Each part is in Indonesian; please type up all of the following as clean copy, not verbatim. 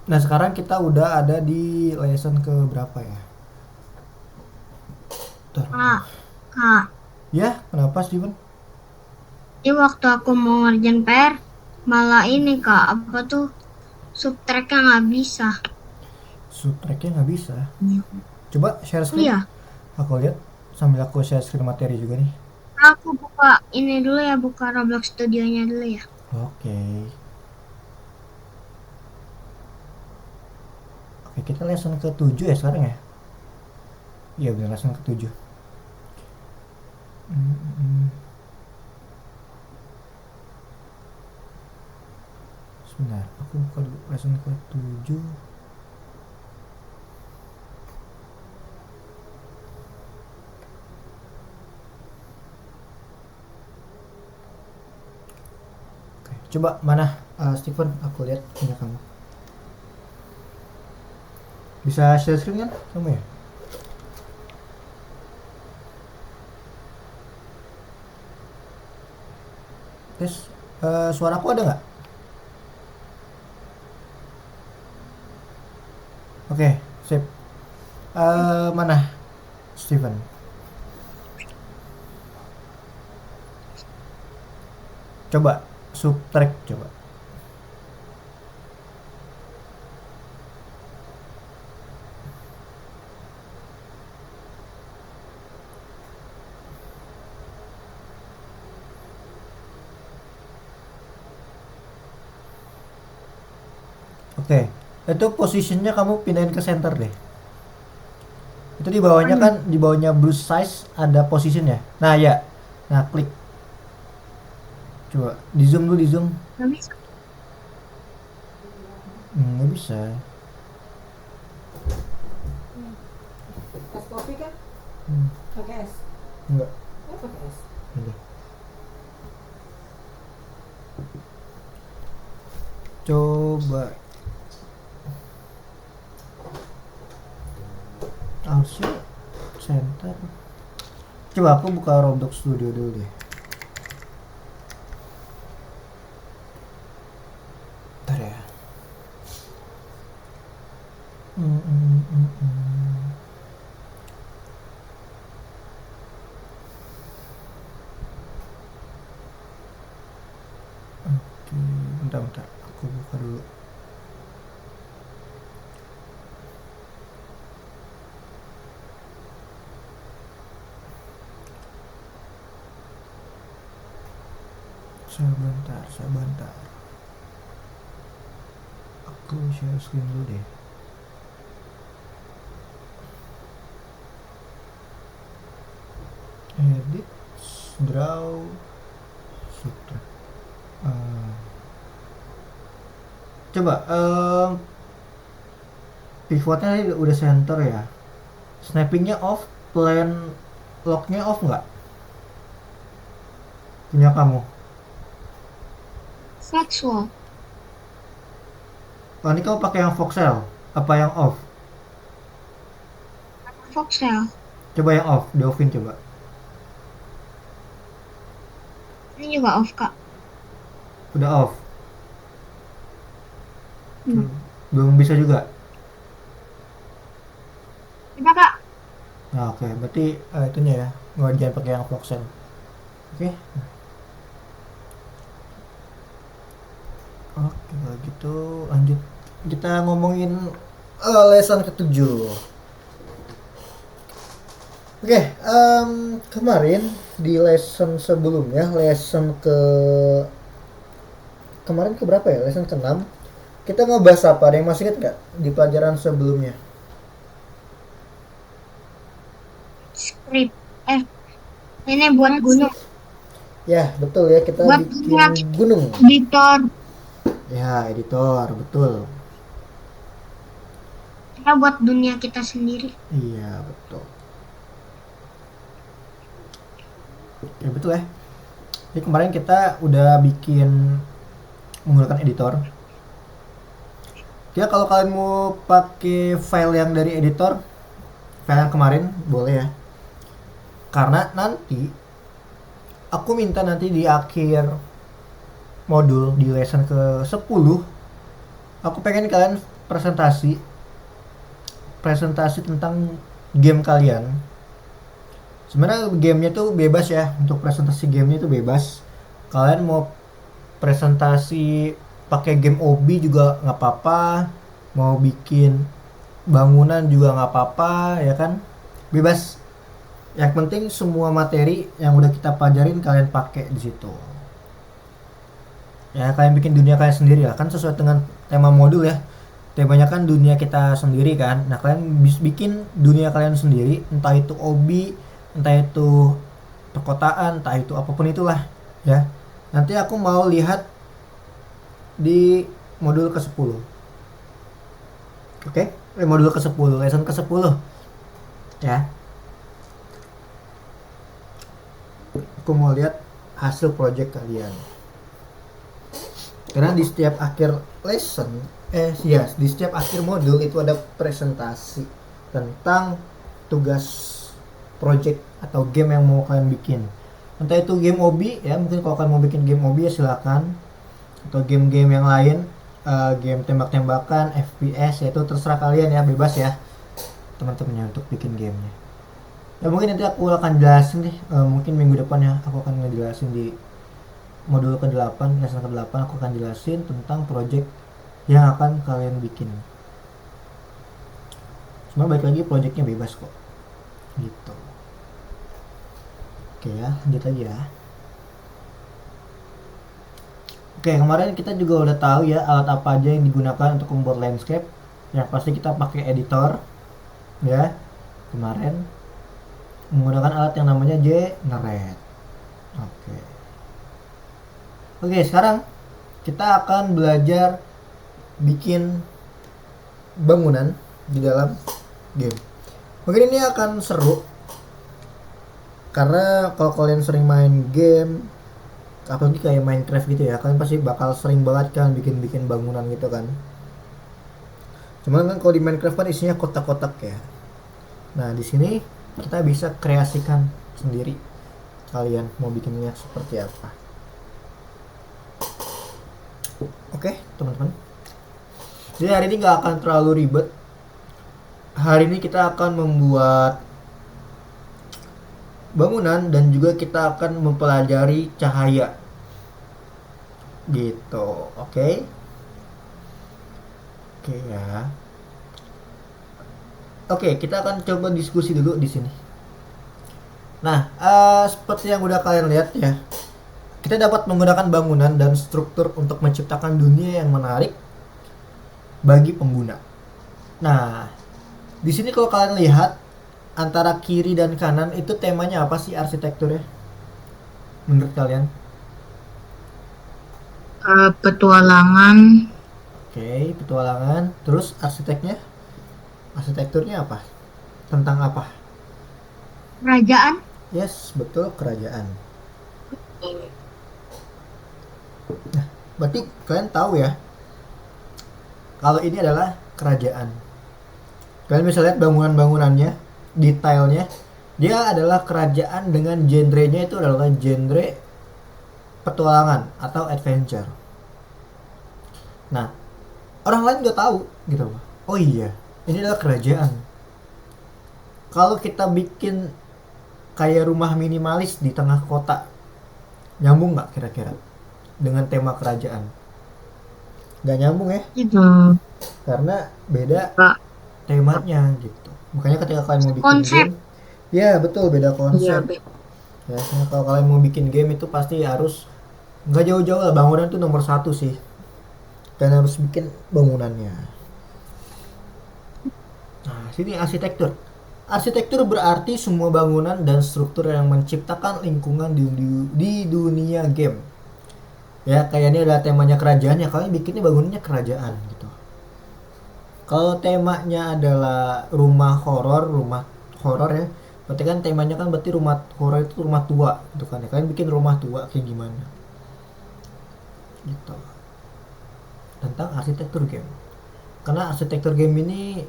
Nah sekarang kita udah ada di lesson ke berapa ya? Bentar. Kak, Kak, Ya, kenapa Steven? ini waktu aku mau ngerjain PR, malah ini Kak, apa tuh, subtracknya nggak bisa. Subtracknya nggak bisa. Coba share screen. Iya, Aku lihat sambil aku share screen materi juga nih. aku buka ini dulu ya, buka Roblox Studionya dulu ya. Oke. Oke, kita lesson ke-7 ya sekarang ya? Iya benar lesson ke-7. Sebentar, aku buka dulu lesson ke-7. Oke, coba mana Steven? Aku lihat punya kamu. Bisa share screen kan kamu ya? Tes, suaraku ada nggak? Oke, sip. Mana Steven? Coba subtract coba. Oke, itu posisinya kamu pindahin ke center deh. Itu di bawahnya Mana? kan, di bawahnya blue size ada positionnya. Nah ya, nah klik. Coba di zoom dulu di zoom. Nggak bisa. Nggak bisa. Es kopi kan Hmm, pakai es. nggak. Oh, pakai es. Udah. Coba harusnya center. Coba aku buka Roblox Studio dulu deh. Ntar ya. Hmm, hmm, hmm, hmm. Oke, bentar bentar. Aku buka dulu. Sebentar, sebentar. Aku share screen dulu deh. Edit, draw, subtract. Eh, coba pivotnya tadi udah center ya. Snappingnya off, plan locknya off nggak? Punya kamu. Sexual, Oh, ini kamu pakai yang voxel. Apa yang off? voxel. Coba yang off, di offin coba. Ini juga off Kak. Udah off. Hmm. Belum bisa juga. Coba Kak. Nah, oke, berarti itunya ya. Nggak jangan pakai yang voxel. Oke. Oke, kalau gitu lanjut. Kita ngomongin lesson ketujuh. Oke, kemarin di lesson sebelumnya, lesson ke kemarin ke berapa ya? Lesson ke-6. Kita ngebahas apa? Ada yang masih ingat nggak di pelajaran sebelumnya? Script. Eh, ini buat gunung. Ya, betul ya, kita Buat bikin punya gunung. editor. Ya, editor, betul. Kita buat dunia kita sendiri. Iya, betul. Ya, betul ya. Jadi kemarin kita udah bikin menggunakan editor. Ya, kalau kalian mau pakai file yang dari editor, file yang kemarin boleh ya. Karena nanti aku minta nanti di akhir modul di lesson ke 10 Aku pengen kalian presentasi presentasi tentang game kalian. Sebenarnya gamenya tuh bebas ya, untuk presentasi gamenya itu bebas. Kalian mau presentasi pakai game OB juga nggak apa-apa, mau bikin bangunan juga nggak apa-apa ya kan, bebas. Yang penting semua materi yang udah kita pelajarin kalian pakai di situ. Ya kalian bikin dunia kalian sendiri lah, kan sesuai dengan tema modul ya. Temanya kan dunia kita sendiri kan. Nah kalian bikin dunia kalian sendiri, entah itu OB, entah itu perkotaan, entah itu apapun itulah ya. Nanti aku mau lihat di modul ke-10. Oke? Modul ke-10, lesson ke-10 ya. Aku mau lihat hasil project kalian. Karena di setiap akhir lesson, di setiap akhir modul itu ada presentasi tentang tugas project atau game yang mau kalian bikin. Entah itu game OB ya, mungkin kalau kalian mau bikin game OB ya silakan. Atau game-game yang lain, game tembak-tembakan, FPS, ya itu terserah kalian ya, bebas ya teman-temannya untuk bikin gamenya. Ya mungkin nanti aku akan jelasin deh, mungkin minggu depan ya aku akan ngejelasin di modul ke-8, lesson ke-8 aku akan jelasin tentang project yang akan kalian bikin. Cuma balik lagi projectnya bebas kok gitu. Oke ya, lanjut lagi ya. Oke, kemarin kita juga udah tahu ya alat apa aja yang digunakan untuk membuat landscape. Yang pasti kita pakai editor ya. Kemarin menggunakan alat yang namanya Generate. Oke. Oke, sekarang kita akan belajar bikin bangunan di dalam game. Mungkin ini akan seru karena kalau kalian sering main game, apalagi kayak Minecraft gitu ya, kalian pasti bakal sering banget kan bikin bangunan gitu kan. Cuman kan kalau di Minecraft kan isinya kotak-kotak ya. Nah di sini kita bisa kreasikan sendiri kalian mau bikinnya seperti apa. Oke teman-teman, jadi hari ini gak akan terlalu ribet. Hari ini kita akan membuat bangunan dan juga kita akan mempelajari cahaya gitu. Oke ya. Oke, kita akan coba diskusi dulu di sini. Nah, seperti yang udah kalian lihat ya, kita dapat menggunakan bangunan dan struktur untuk menciptakan dunia yang menarik bagi pengguna. Nah, di sini kalau kalian lihat antara kiri dan kanan itu temanya apa sih arsitekturnya? Menurut kalian? Petualangan. Oke, petualangan. Terus arsiteknya? Arsitekturnya apa? Tentang apa? Kerajaan. Yes, betul, kerajaan. Nah, berarti kalian tahu ya kalau ini adalah kerajaan. Kalian bisa lihat bangunan-bangunannya, detailnya. Dia adalah kerajaan dengan genrenya itu adalah genre petualangan atau adventure. Nah, orang lain udah tahu gitu. Oh iya, ini adalah kerajaan. Kalau kita bikin kayak rumah minimalis di tengah kota, nyambung nggak kira-kira dengan tema kerajaan? Nggak nyambung ya? Gitu. Karena beda Pak. temanya gitu. Makanya ketika kalian mau bikin Konsep. game, ya betul beda Iya, konsep. Ya, karena kalau kalian mau bikin game itu pasti harus nggak jauh-jauh lah, bangunan tuh nomor satu sih. Kalian harus bikin bangunannya. Nah, sini arsitektur. Arsitektur berarti semua bangunan dan struktur yang menciptakan lingkungan di dunia game. Ya, kayak ini adalah temanya kerajaan ya, kalian bikinnya bangunannya kerajaan gitu. Kalau temanya adalah rumah horor ya, berarti kan temanya kan berarti rumah horor itu rumah tua gitu kan ya. Kalian bikin rumah tua kayak gimana? Gitu. Tentang arsitektur game. Karena arsitektur game ini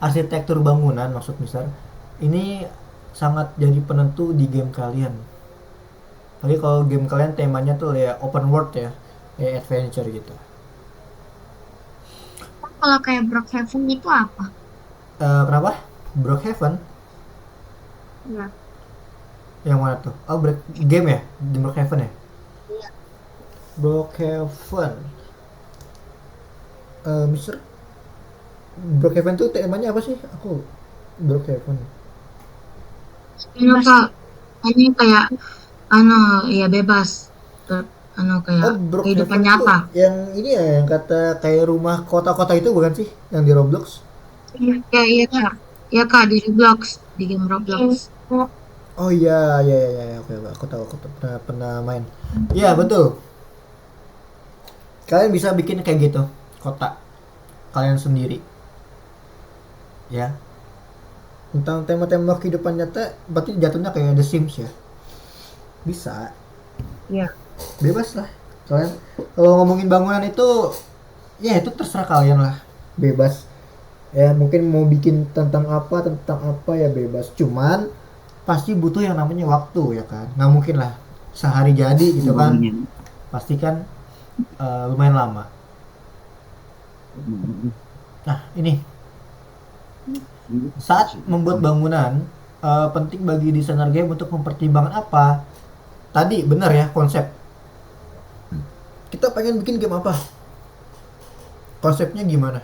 arsitektur bangunan maksud misal ini sangat jadi penentu di game kalian. Tapi kalau game kalian temanya tuh ya open world ya, kayak adventure gitu. Kalau kayak Brookhaven itu apa? Kenapa? Brookhaven? Ya. Yang mana tuh? Oh, game ya? Game Brookhaven ya? Iya. Brookhaven. Mister Brookhaven tuh temanya apa sih? Aku Brookhaven. Ini Kak, ini kayak anu ya bebas. Anu Oh, kayak kehidupan Brookhaven tuh nyata. yang ini ya, yang kata kayak rumah kota-kota itu bukan sih? Yang di Roblox? Ya iya Kak. Ya Kak di Roblox, di game Roblox. Oh iya, iya, iya, iya, oke, oke. Aku tahu, pernah main. Iya, betul. Kalian bisa bikin kayak gitu, kota kalian sendiri, ya. Tentang tema-tema kehidupan nyata, berarti jatuhnya kayak The Sims ya. Bisa, Iya. bebas lah. Kalian kalau ngomongin bangunan itu, ya itu terserah kalian lah, bebas. Ya mungkin mau bikin tentang apa ya bebas. Cuman pasti butuh yang namanya waktu ya kan. Nggak mungkin lah sehari jadi gitu kan. Pasti kan lumayan lama. Nah ini saat membuat bangunan penting bagi desainer game untuk mempertimbangkan apa? Tadi benar ya konsep. Kita pengen bikin game apa? Konsepnya gimana?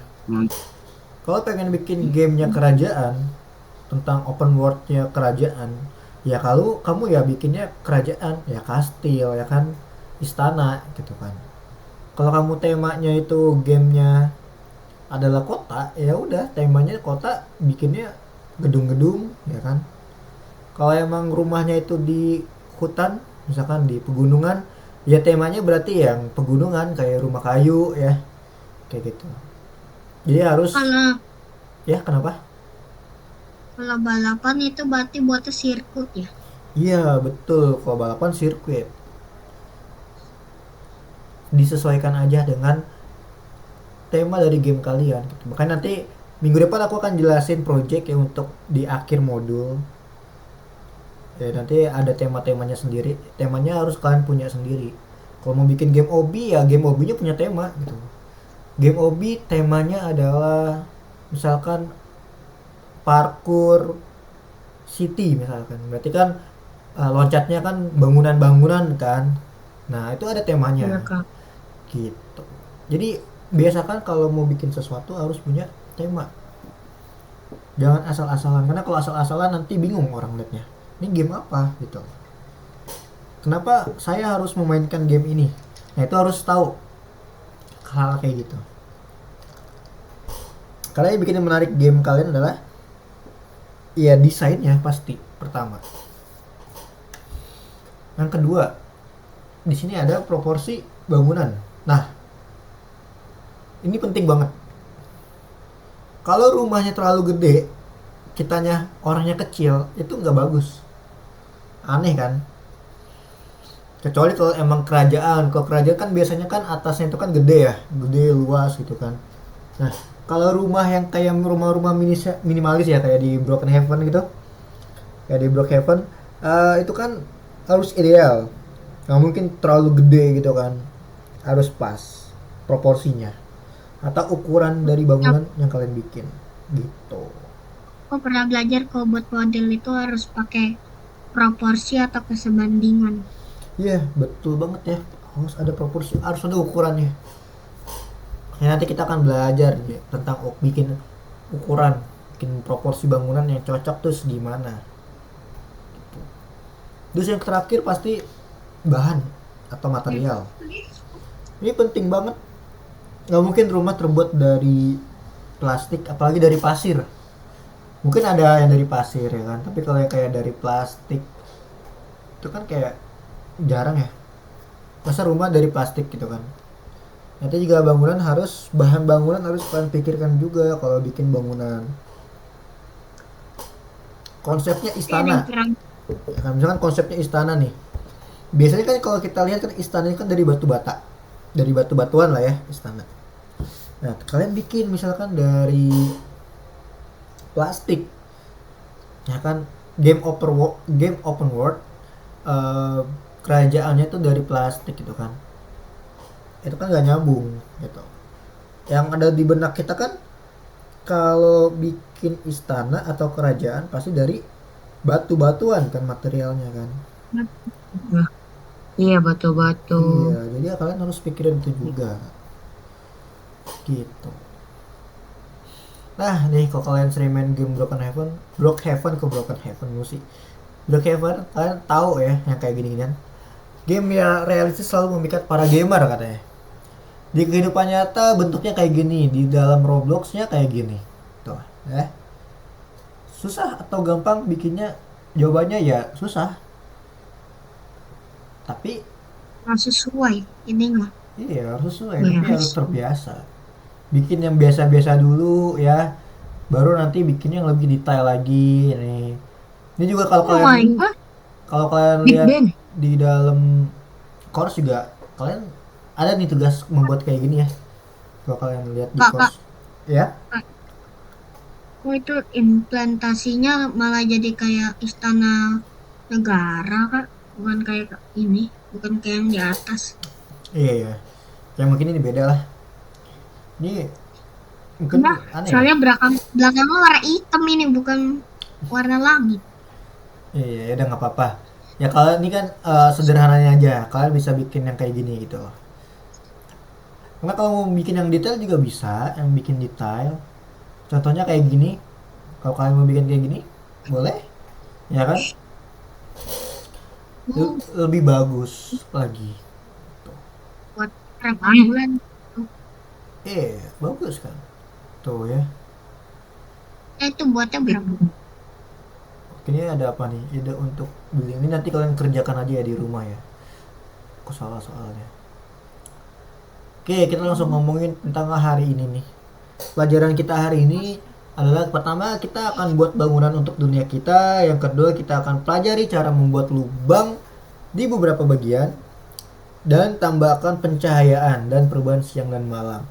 Kalau pengen bikin gamenya kerajaan tentang open worldnya kerajaan, ya kalau kamu ya bikinnya kerajaan, ya kastil ya kan, istana gitu kan. Kalau kamu temanya itu gamenya adalah kota, ya udah temanya kota, bikinnya gedung-gedung ya kan. Kalau emang rumahnya itu di hutan, misalkan di pegunungan, ya temanya berarti yang pegunungan kayak rumah kayu ya, kayak gitu. Jadi harus, Kalau ya kenapa? kalau balapan itu berarti buatnya sirkuit ya. Iya betul, kalau balapan sirkuit disesuaikan aja dengan tema dari game kalian gitu. Makanya nanti minggu depan aku akan jelasin project ya untuk di akhir modul. Ya nanti ada tema-temanya sendiri. Temanya harus kalian punya sendiri. Kalau mau bikin game obi ya game obinya punya tema gitu. Game obi temanya adalah misalkan parkour city misalkan. Berarti kan loncatnya kan bangunan-bangunan kan. Nah, itu ada Iya temanya Kak. gitu. Jadi biasakan kalau mau bikin sesuatu harus punya tema. Jangan asal-asalan karena kalau asal-asalan nanti bingung orang liatnya. Ini game apa gitu. Kenapa saya harus memainkan game ini? Nah, itu harus tahu hal kayak gitu. Karena yang bikin menarik game kalian adalah ya desainnya pasti pertama. Yang kedua, di sini ada proporsi bangunan. Nah, ini penting banget. Kalau rumahnya terlalu gede, kitanya orangnya kecil, itu nggak bagus. Aneh kan? Kecuali kalau emang kerajaan. Kalau kerajaan kan biasanya kan atasnya itu kan gede ya, gede luas gitu kan. Nah, kalau rumah yang kayak rumah-rumah minimalis ya kayak di Broken Heaven gitu, kayak di Brookhaven, itu kan harus ideal. Nggak mungkin terlalu gede gitu kan, harus pas proporsinya atau ukuran dari bangunan yang kalian bikin gitu. Aku pernah belajar kalau buat model itu harus pakai proporsi atau kesebandingan. Iya, betul banget ya, harus ada proporsi, harus ada ukurannya. Ya, nanti kita akan belajar ya, tentang bikin ukuran, bikin proporsi bangunan yang cocok terus gimana. Terus yang terakhir pasti bahan atau material. Ini penting banget. Nggak mungkin rumah terbuat dari plastik, apalagi dari pasir. Mungkin ada yang dari pasir ya kan, tapi kalau yang kayak dari plastik itu kan kayak jarang ya. Masa rumah dari plastik gitu kan. Nanti juga bangunan harus, bahan bangunan harus kalian pikirkan juga kalau bikin bangunan. Konsepnya istana. Ya kan, misalkan konsepnya istana nih. Biasanya kan kalau kita lihat kan istana kan dari batu bata. Dari batu-batuan lah ya istana. Nah, kalian bikin misalkan dari plastik. Ya kan game open world kerajaannya tuh dari plastik gitu kan. Itu kan gak nyambung gitu. yang ada di benak kita kan kalau bikin istana atau kerajaan pasti dari batu-batuan kan materialnya kan. Iya, batu-batu. Iya, jadi kalian harus pikirin itu juga. Gitu. Nah, nih kalau kalian sering main game Brookhaven ke Broken Heaven musik. Brookhaven kalian tahu ya yang kayak gini kan. Game yang realistis selalu memikat para gamer katanya. Di kehidupan nyata bentuknya kayak gini, di dalam Robloxnya kayak gini. Tuh, ya. Susah atau gampang bikinnya? Jawabannya ya susah. Tapi Harus sesuai ininya. iya harus sesuai, Iya. tapi harus terbiasa. Bikin yang biasa-biasa dulu ya, baru nanti bikin yang lebih detail lagi nih. Ini juga Oh my god. kalau kalian Big lihat Bang. di dalam course juga kalian ada nih tugas membuat kayak gini ya. Kalau kalian lihat di Kak, course ya. kok itu implementasinya malah jadi kayak istana negara, Kak? Bukan kayak ini, bukan kayak yang di atas. Iya ya. Yang mungkin ini beda lah. Ini mungkin Nah, aneh ya. soalnya belakangnya warna hitam ini, bukan warna langit. Iya, ya udah nggak apa-apa. Ya kalau ini kan sederhananya aja, kalian bisa bikin yang kayak gini gitu. Karena kalau mau bikin yang detail juga bisa, yang bikin detail. Contohnya kayak gini. Kalau kalian mau bikin kayak gini, boleh, ya kan? Oh, Lebih bagus lagi. buat rekaman. Bagus kan? Tuh ya. Itu buatnya berapa? Ini ada apa nih? Ide untuk beli ini nanti kalian kerjakan aja ya di rumah ya. Aku salah soalnya. Oke, kita langsung ngomongin tentang hari ini nih. Pelajaran kita hari ini adalah pertama kita akan buat bangunan untuk dunia kita, yang kedua kita akan pelajari cara membuat lubang di beberapa bagian dan tambahkan pencahayaan dan perubahan siang dan malam.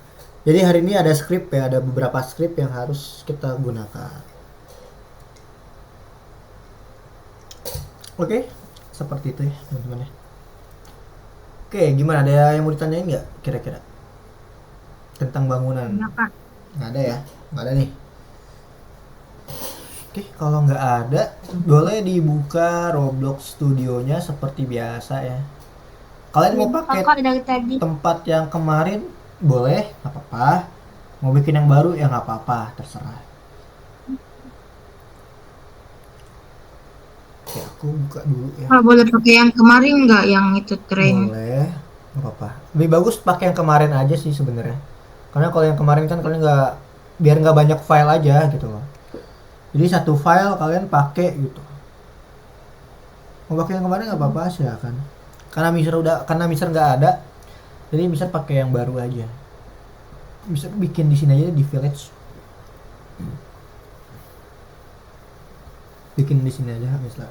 Jadi hari ini ada skrip ya, ada beberapa skrip yang harus kita gunakan. Oke, seperti itu ya teman-teman ya. Oke, gimana? Ada yang mau ditanyain nggak kira-kira tentang bangunan? Ya, Kak. Nggak ada ya? Nggak ada nih. Oke, kalau nggak ada, boleh dibuka Roblox Studionya seperti biasa ya. Kalian mau pakai Kakak dari tadi. tempat yang kemarin, boleh, nggak apa-apa. Mau bikin yang baru ya nggak apa-apa, terserah. Oke, aku buka dulu ya. Ah, boleh pakai yang kemarin nggak yang itu train? Boleh, nggak apa-apa. Lebih bagus pakai yang kemarin aja sih sebenarnya. Karena kalau yang kemarin kan kalian nggak, biar nggak banyak file aja gitu loh. Jadi satu file kalian pakai gitu. Mau pakai yang kemarin nggak apa-apa silakan. Karena Mister nggak ada, jadi Mister pakai yang baru aja. Mister bikin di sini aja di village. Bikin di sini aja Mister.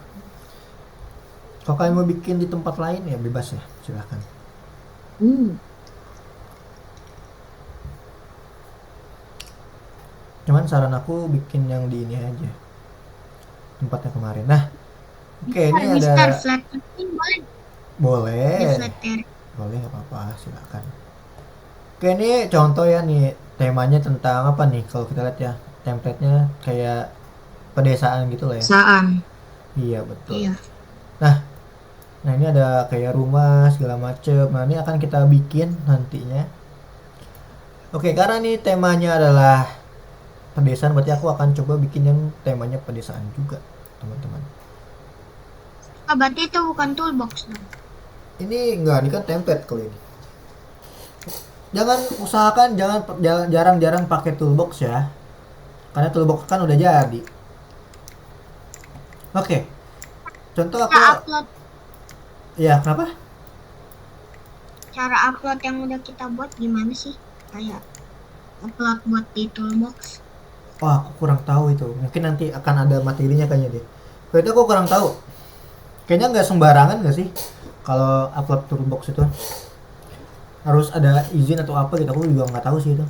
Kalau kalian mau bikin di tempat lain ya bebas ya, silakan. Cuman saran aku bikin yang di ini aja, tempatnya kemarin. Nah, oke ini Mister ada flat ini boleh di boleh, flat area. boleh nggak apa-apa silakan. Oke ini contoh ya nih temanya tentang apa nih kalau kita lihat ya template-nya kayak pedesaan gitu lah ya. Saan. Iya betul. Iya. Nah ini ada kayak rumah segala macem. Nah ini akan kita bikin nantinya. Oke karena nih temanya adalah pedesaan, berarti aku akan coba bikin yang temanya pedesaan juga teman-teman. Ah, berarti itu bukan toolbox dong. Ini enggak, ini kan template kali ini. Jangan usahakan jarang-jarang pakai toolbox ya. Karena toolbox kan udah jadi. Oke. Contoh aku Cara upload, ya kenapa? cara upload yang udah kita buat gimana sih? Kayak upload buat di toolbox. Wah, aku kurang tahu itu. Mungkin nanti akan ada materinya kayaknya deh. Kalau itu aku kurang tahu. Kayaknya nggak sembarangan nggak sih kalau upload toolbox itu? Harus ada izin atau apa gitu, aku juga nggak tahu sih itu.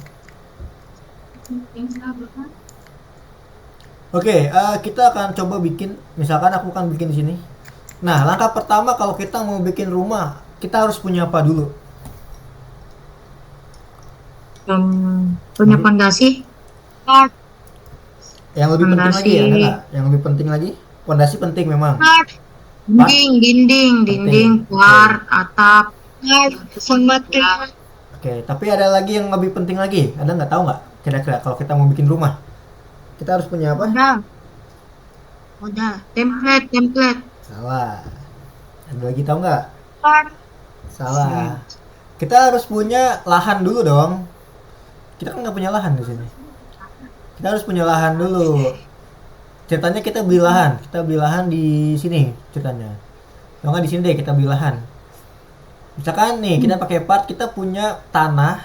Oke, kita akan coba bikin, misalkan aku akan bikin di sini. Nah, langkah pertama kalau kita mau bikin rumah, kita harus punya apa dulu? Dan punya Lebih- pondasi, Part, yang lebih penting lagi pondasi, ada nggak? Yang lebih penting lagi? Pondasi penting memang. part, Part dinding, penting. Oke. kuart, atap, part, sama ya, kayak Oke, tapi ada lagi yang lebih penting lagi. Ada nggak, tahu nggak? Kira-kira kalau kita mau bikin rumah, kita harus punya apa? modal, modal. template, Salah. Ada lagi, tahu nggak? Part, Salah. Kita harus punya lahan dulu dong. Kita kan nggak punya lahan di sini. Kita harus punya lahan dulu. Ceritanya kita beli lahan. Kita beli lahan di sini ceritanya. Kalau nggak di sini deh kita beli lahan. Misalkan nih kita pakai part, kita punya tanah.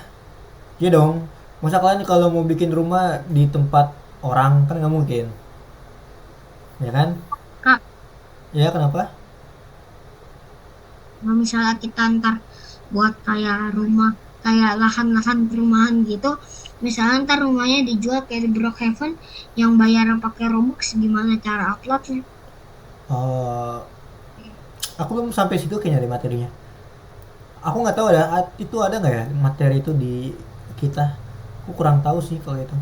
Ya dong. Masa kalian kalau mau bikin rumah di tempat orang kan nggak mungkin. Ya kan? Kak, Ya kenapa? kalau misalnya kita ntar buat kayak rumah, kayak lahan-lahan perumahan gitu, misalnya ntar rumahnya dijual kayak di Brookhaven, yang bayar pakai Robux, gimana cara uploadnya? Eh, aku belum sampai situ kayaknya di materinya. Aku nggak tahu itu ada nggak ya materi itu di kita. Aku kurang tahu sih kalau itu.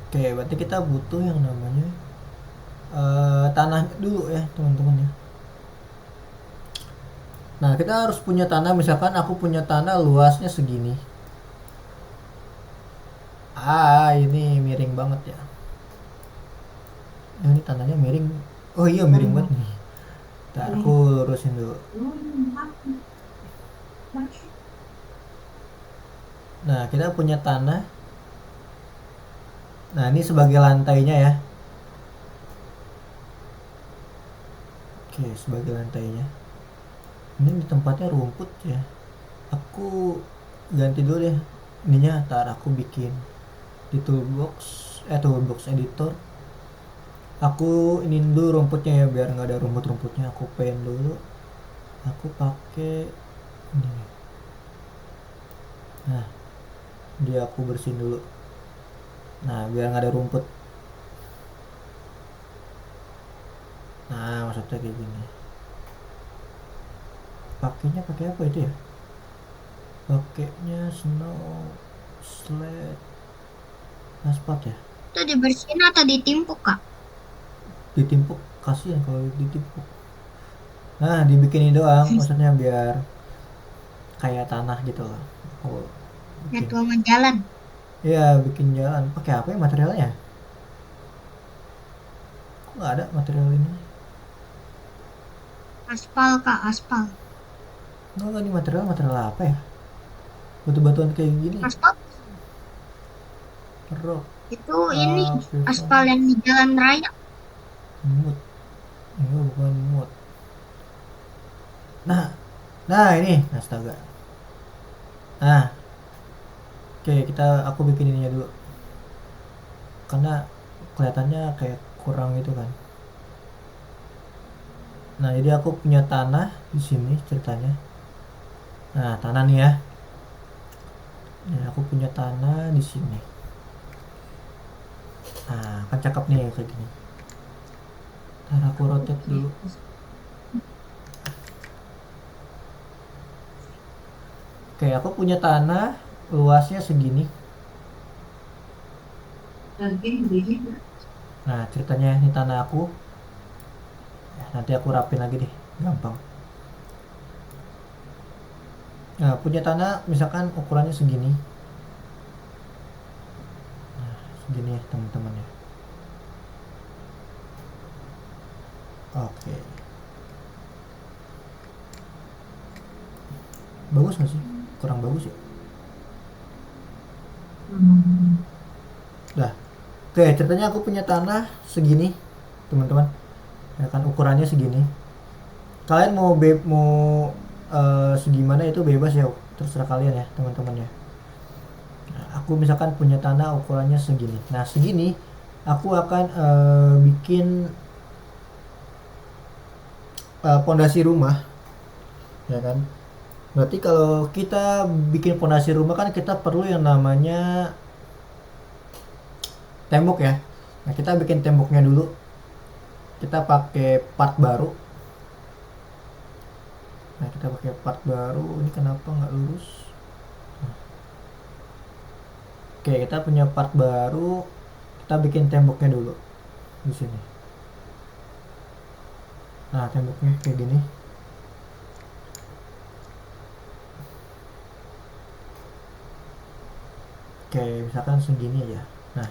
Oke, berarti kita butuh yang namanya tanah dulu ya teman-teman ya. Nah, kita harus punya tanah. Misalkan aku punya tanah luasnya segini. Ini miring banget ya. Ini tanahnya miring. Oh iya, miring banget nih. Ntar aku lurusin dulu. Nah, kita punya tanah. Nah, ini sebagai lantainya ya. Oke, sebagai lantainya. Ini di tempatnya rumput ya. Aku ganti dulu deh. Ininya ntar aku bikin di toolbox editor. Aku ini dulu rumputnya ya, biar nggak ada rumput-rumputnya. Aku paint dulu. Aku pakai ini. Nah, dia aku bersihin dulu. Nah, biar nggak ada rumput. Nah, maksudnya kayak gini. Pakainya pakai apa itu ya? Pakainya snow sled asphalt ya. Itu dibersihin atau ditimpuk, Kak? Ditimpuk, kasihan kalau ditimpuk. Nah, dibikinin doang, maksudnya biar kayak tanah gitu loh. Oh, Ya bikin. tua jalan. Iya, bikin jalan. Pakai apa ya materialnya? Kok nggak ada material ini? Aspal, Kak, aspal. Nggak, ini material apa ya? Batu-batuan kayak gini. Aspal Rock, itu ini aspal pavement, yang di jalan raya. mood. Ini bukan mood. Nah, ini. Astaga. Nah, oke, aku bikin ininya dulu. Karena kelihatannya kayak kurang gitu kan. Nah, jadi aku punya tanah di sini ceritanya. Nah, tanah nih ya. Nah, aku punya tanah di sini. Nah, kan cakep nih kayak gini. Ntar aku rotate dulu. Oke, aku punya tanah luasnya segini. Nah, ceritanya ini tanah aku. Nanti aku rapin lagi deh, gampang. Nah, punya tanah misalkan ukurannya segini. Nah, segini ya teman-teman ya. Oke. Bagus nggak sih? Kurang bagus ya? Dah. Oke, ceritanya aku punya tanah segini, teman-teman. Ya kan ukurannya segini. Kalian mau segimana itu bebas ya, terserah kalian ya, teman-teman ya. Nah, aku misalkan punya tanah ukurannya segini. Nah, segini aku akan bikin pondasi rumah, ya kan? Berarti kalau kita bikin pondasi rumah kan kita perlu yang namanya tembok ya. Nah, kita bikin temboknya dulu. Kita pakai part baru. Nah, kita pakai part baru. Ini kenapa nggak lurus? Nah. Oke, kita punya part baru. Kita bikin temboknya dulu di sini. Nah, temboknya kayak gini. Oke, misalkan segini aja. Nah,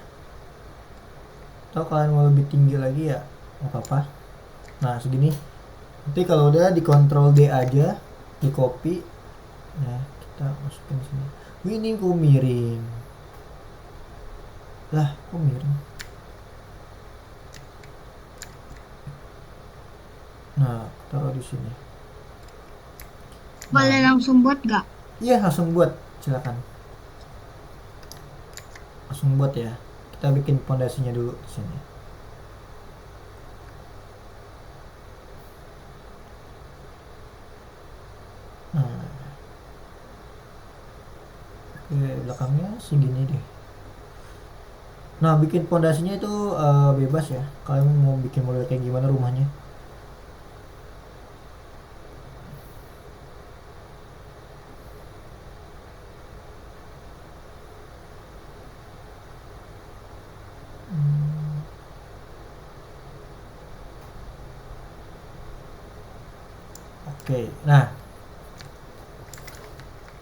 atau kalian mau lebih tinggi lagi ya nggak apa-apa. Nah, segini. Nanti kalau udah di Ctrl D aja, di copy. Nah, kita masukin sini. Wih, ini kok miring. Lah, kok miring? Nah, taruh di sini. Boleh Nah, langsung buat gak? iya langsung buat, silakan. Langsung buat ya. Kita bikin pondasinya dulu di sini. Nah, oke, belakangnya segini deh. Nah, bikin pondasinya itu bebas ya. Kalian mau bikin model kayak gimana rumahnya? Oke, nah,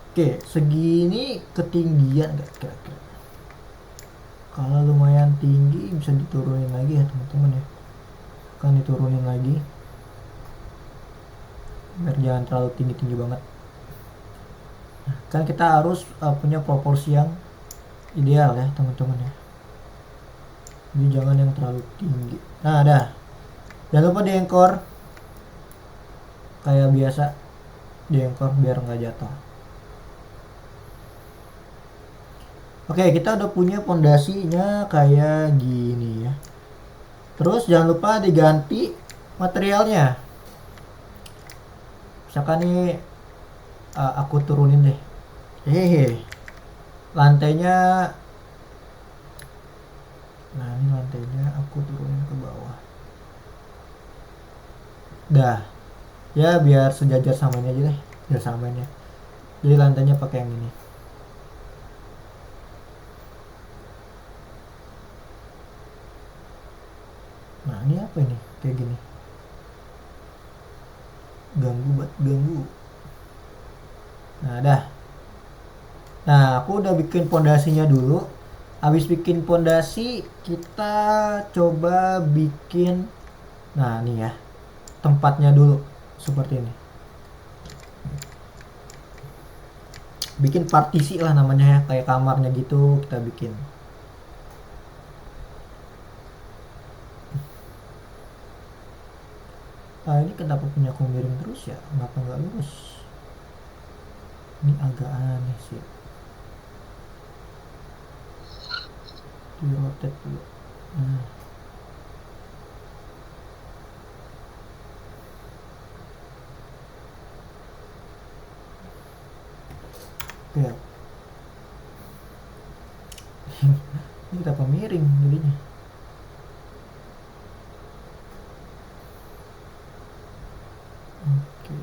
oke, segini ketinggian nggak kira-kira? Kalau lumayan tinggi bisa diturunin lagi ya teman-teman ya. Kan diturunin lagi biar jangan terlalu tinggi-tinggi banget. Nah, kan kita harus punya proporsi yang ideal ya teman-teman ya. Jadi jangan yang terlalu tinggi. Nah, dah. Jangan lupa diengkor kayak biasa, diengkor biar nggak jatuh. Oke, kita udah punya pondasinya kayak gini ya. Terus jangan lupa diganti materialnya. Misalkan nih aku turunin deh. Hehe. Lantainya, nah ini lantainya aku turunin ke bawah. Dah. Ya biar sejajar sama ini aja deh. Biar samain ya. Jadi lantainya pakai yang ini. Nah ini apa ini? Kayak gini. Ganggu buat ganggu. Nah dah. Nah aku udah bikin pondasinya dulu. Habis bikin pondasi kita coba bikin, nah nih ya, tempatnya dulu seperti ini. Bikin partisi lah namanya ya, kayak kamarnya gitu kita bikin. Ah ini kenapa punya aku miring terus ya? Kenapa nggak lurus? Ini agak aneh sih. Di rotate dulu. Nah. Oke. Ini kenapa miring jadinya? Oke.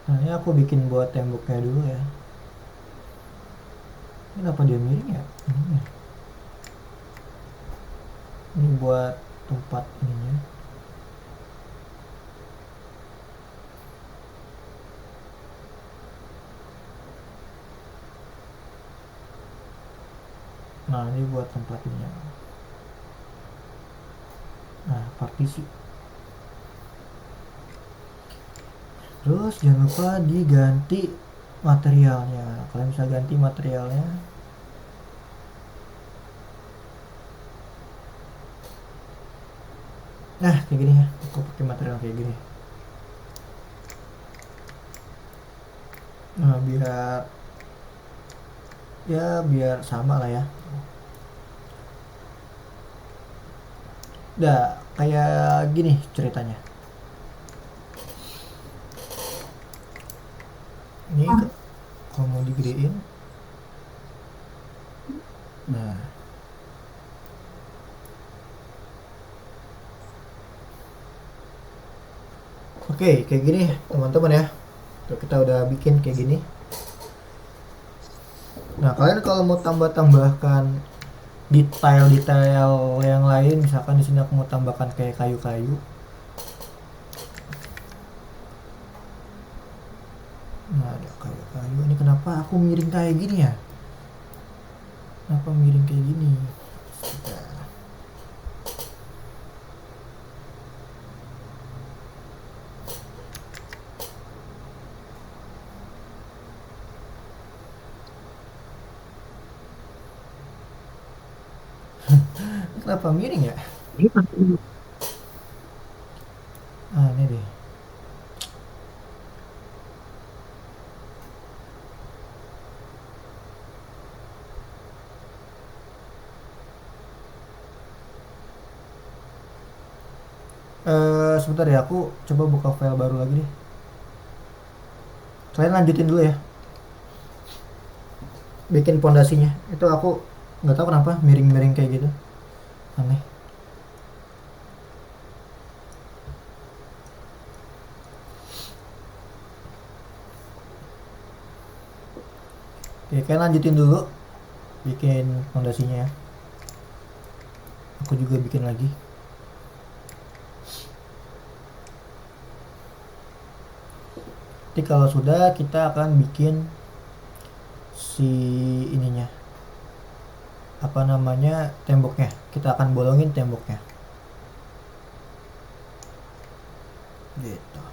Nah ini aku bikin buat temboknya dulu ya. Ini kenapa dia miring ya? Ini buat tempat ininya. Nah ini buat tempat ininya. Nah partisi. Terus jangan lupa diganti materialnya. Kalian bisa ganti materialnya. Nah kayak gini ya. Aku pakai material kayak gini. Nah biar sama lah ya. Udah kayak gini ceritanya. Ini kalau mau digedein. Nah Oke, kayak gini teman-teman ya. Tuh, kita udah bikin kayak gini. Nah, kalian kalau mau tambah-tambahkan detail-detail yang lain, misalkan di sini aku mau tambahkan kayak kayu-kayu. Nah, ada kayu-kayu. Ini kenapa aku miring kayak gini ya? Kenapa miring kayak gini? Nah, kenapa miring ya? Ini pakai Ah, ini deh. Sebentar ya, aku coba buka file baru lagi deh. Kalian lanjutin dulu ya, bikin pondasinya. Itu aku nggak tahu kenapa miring-miring kayak gitu, aneh. Oke, kalian lanjutin dulu bikin pondasinya ya. Aku juga bikin lagi. Nanti kalau sudah, kita akan bikin si ininya, apa namanya, temboknya. Kita akan bolongin temboknya gitu.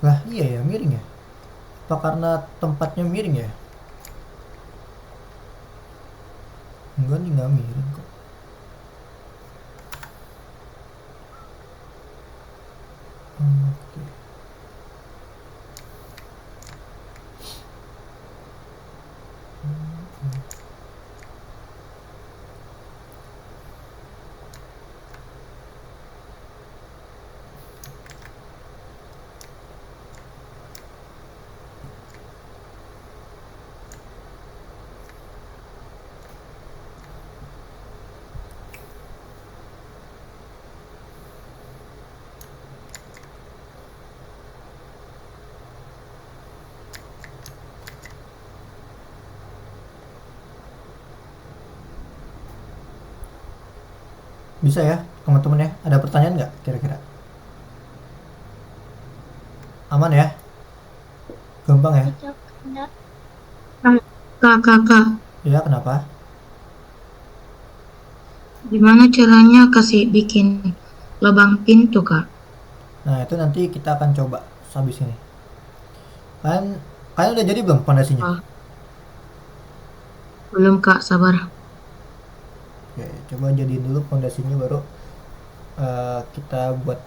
Lah iya ya, miring ya. Apa karena tempatnya miring ya? Enggak nih, nggak miring kok. Oke. Bisa ya teman-teman ya? Ada pertanyaan nggak kira-kira? Aman ya? Gampang ya? Itu enggak. Kak, Ya, kenapa? gimana caranya kasih bikin lubang pintu, Kak? Nah, itu nanti kita akan coba habis ini. Kalian kalian udah jadi belum pondasinya? Oh, belum, Kak, sabar. Oke, coba jadiin dulu pondasinya baru kita buat.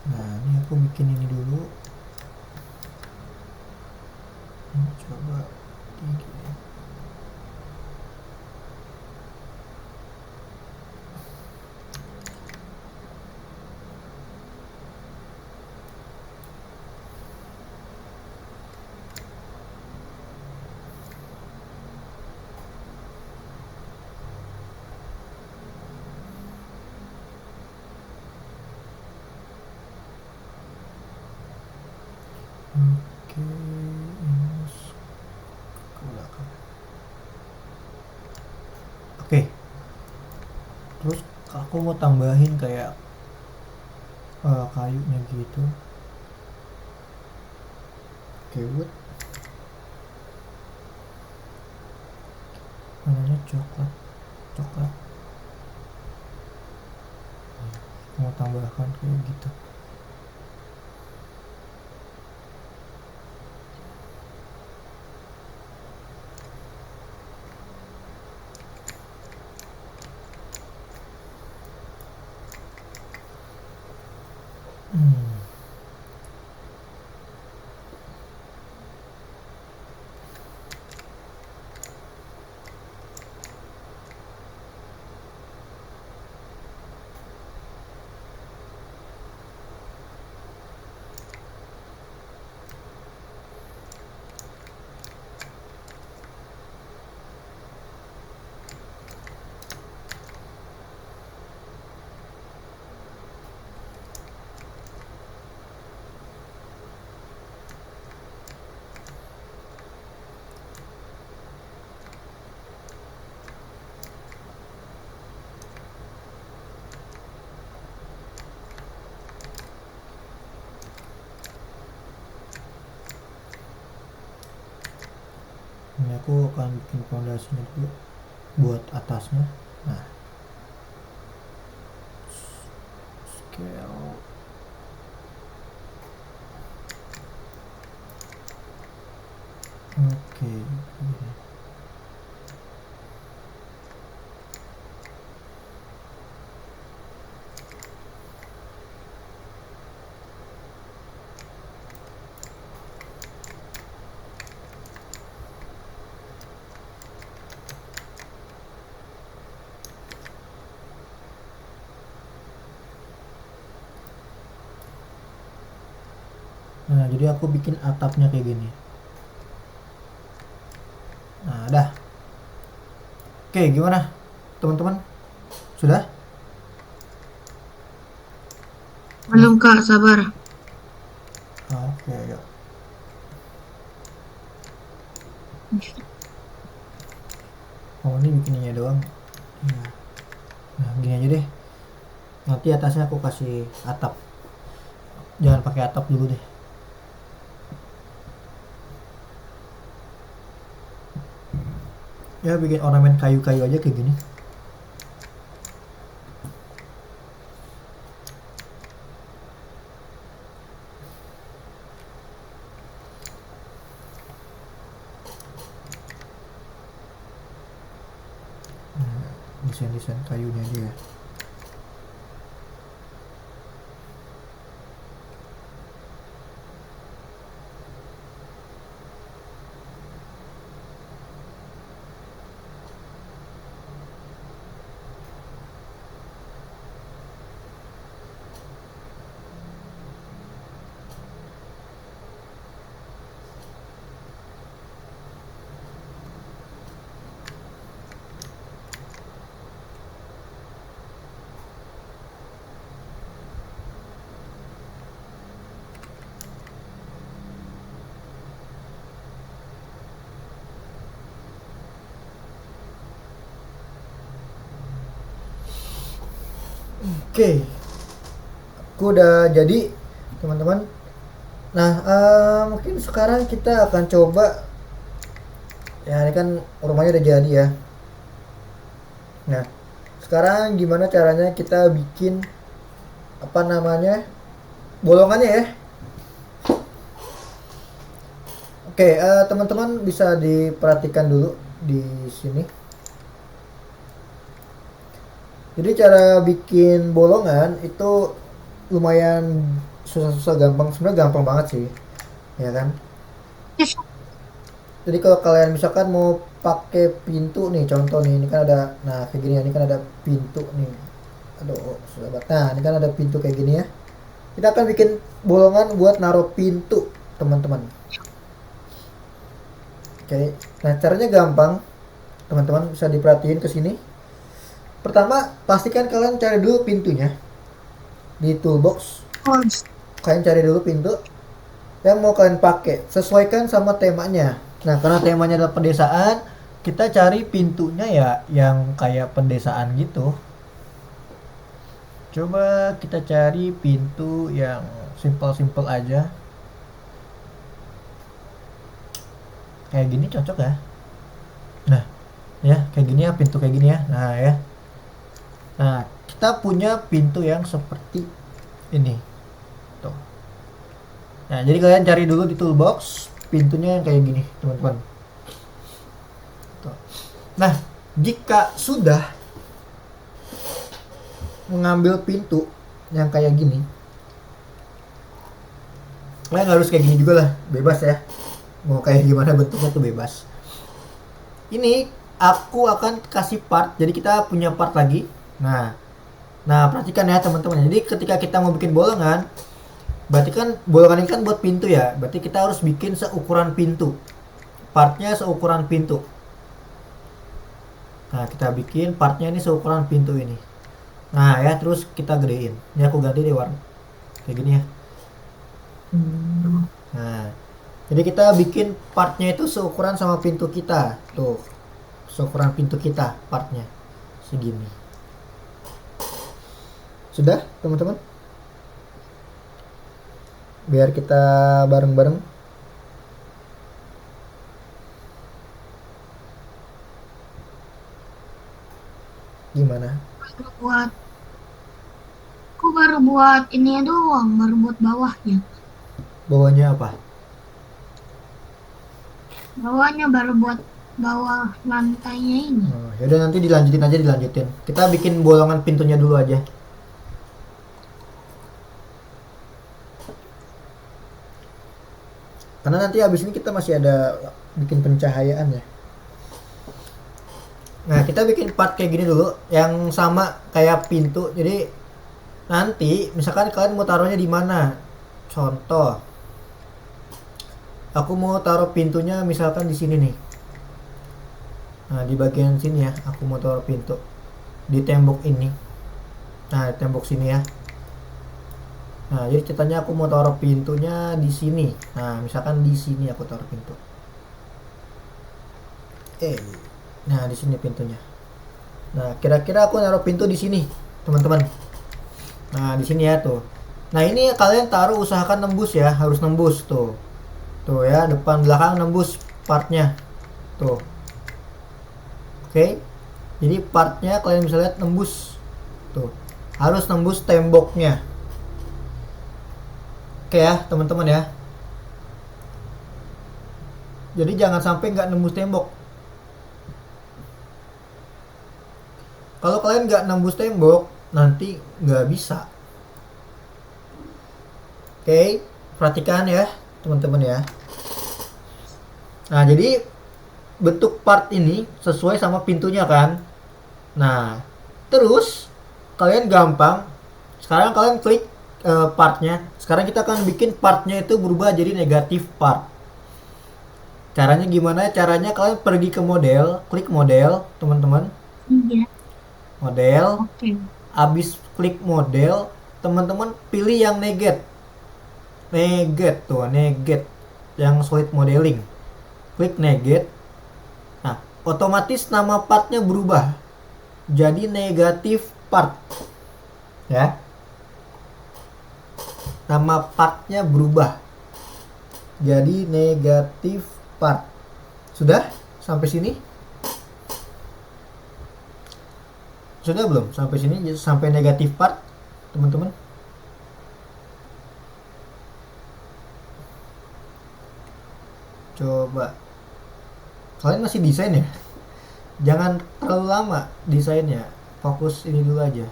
Nah, ini aku bikin ini dulu. Coba tinggi. Oke, ini ke belakang. Oke, terus aku mau tambahin kayak kayunya gitu. Oke, wood. Warnanya coklat, coklat. Mau tambahkan kayak gitu. Hmm. aku akan bikin fondasinya dulu buat atasnya. Nah, scale. Oke, gini. Nah, jadi aku bikin atapnya kayak gini. Nah, dah. Oke, gimana teman-teman? Sudah? Belum Kak, sabar. Oke, yuk. Oh, ini bikinnya doang. Ya. Nah, gini aja deh. Nanti atasnya aku kasih atap. Jangan pakai atap dulu deh. Ya, bikin ornamen kayu-kayu aja kayak gini. Desain-desain kayunya aja ya. Oke, aku udah jadi teman-teman. Nah, mungkin sekarang kita akan coba. Ya, ini kan rumahnya udah jadi ya. Nah, sekarang gimana caranya kita bikin apa namanya bolongannya ya? Oke, teman-teman bisa diperhatikan dulu di sini. Jadi cara bikin bolongan itu lumayan susah-susah gampang, sebenarnya gampang banget sih, ya kan? Jadi kalau kalian misalkan mau pakai pintu nih, contoh nih, ini kan ada, nah kayak gini, ini kan ada pintu nih. Aduh, susah banget. Nah, ini kan ada pintu kayak gini ya. Kita akan bikin bolongan buat naruh pintu, teman-teman. Oke, nah caranya gampang, teman-teman bisa diperhatiin ke sini. Pertama, pastikan kalian cari dulu pintunya di toolbox. Kalian cari dulu pintu yang mau kalian pakai, sesuaikan sama temanya. Nah, karena temanya adalah pedesaan, kita cari pintunya ya yang kayak pedesaan gitu. Coba kita cari pintu yang simple-simple aja. Kayak gini cocok ya. Nah, ya kayak gini ya, pintu kayak gini ya. Nah, ya. Nah, kita punya pintu yang seperti ini. Tuh. Nah, jadi kalian cari dulu di toolbox pintunya yang kayak gini, teman-teman. Tuh. Nah, jika sudah mengambil pintu yang kayak gini, kalian harus kayak gini juga lah, bebas ya. Mau kayak gimana bentuknya tuh bebas. Ini aku akan kasih part, jadi kita punya part lagi. Nah, perhatikan ya teman-teman. Jadi ketika kita mau bikin bolongan, berarti kan bolongan ini kan buat pintu ya. Berarti kita harus bikin seukuran pintu. Partnya seukuran pintu. Nah, kita bikin partnya ini seukuran pintu ini. Nah, ya terus kita gedein. Ini aku ganti deh warna. Kayak gini ya. Nah, jadi kita bikin partnya itu seukuran sama pintu kita. Tuh. Seukuran pintu kita partnya. Segini. Sudah, teman-teman? Biar kita bareng-bareng. Gimana? Baru buat, aku baru buat ini doang, baru buat bawahnya. Bawahnya apa? Bawahnya baru buat bawah lantainya ini. Oh, yaudah nanti dilanjutin aja dilanjutin. Kita bikin bolongan pintunya dulu aja. Karena nanti habis ini kita masih ada bikin pencahayaan ya. Nah, kita bikin part kayak gini dulu yang sama kayak pintu. Jadi nanti misalkan kalian mau taruhnya di mana? Contoh, aku mau taruh pintunya misalkan di sini nih. Nah, di bagian sini ya, aku mau taruh pintu di tembok ini. Nah, di tembok sini ya. Nah, jadi ceritanya aku mau taruh pintunya di sini. Nah, misalkan di sini aku taruh pintu. Nah, di sini pintunya. Nah, kira-kira aku naruh pintu di sini, teman-teman. Nah, di sini ya tuh. Nah, ini kalian taruh usahakan nembus ya, harus nembus tuh. Tuh ya, depan belakang nembus partnya. Tuh. Oke. Jadi partnya kalian bisa lihat nembus. Tuh. Harus nembus temboknya. Oke ya, teman-teman ya. Jadi jangan sampai nggak nembus tembok. Kalau kalian nggak nembus tembok, nanti nggak bisa. Oke, perhatikan ya, teman-teman ya. Nah, jadi bentuk part ini sesuai sama pintunya kan. Nah, terus kalian gampang. Sekarang kalian klik partnya. Sekarang kita akan bikin partnya itu berubah jadi negatif part. Caranya gimana? Caranya kalian pergi ke model, klik model, teman-teman. Iya, Model, oke. abis klik model, teman-teman pilih yang negate. Negate tuh, negate. Yang solid modeling. Klik negate. Nah, otomatis nama partnya berubah jadi negatif part. Ya. Nama partnya berubah jadi negatif part. Sudah? Sampai sini? Sudah belum? Sampai sini sampai negatif part, teman-teman? Coba. Kalian masih desain ya? Jangan terlalu lama desainnya. Fokus ini dulu aja.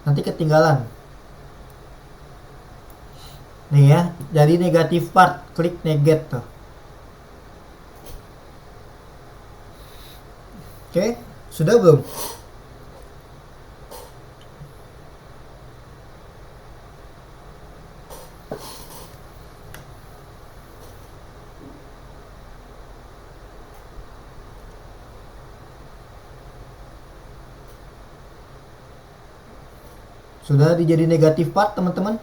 Nanti ketinggalan. Nih ya, jadi negatif part, klik negate tuh. Oke, sudah belum? Sudah dijadi negatif part, teman-teman.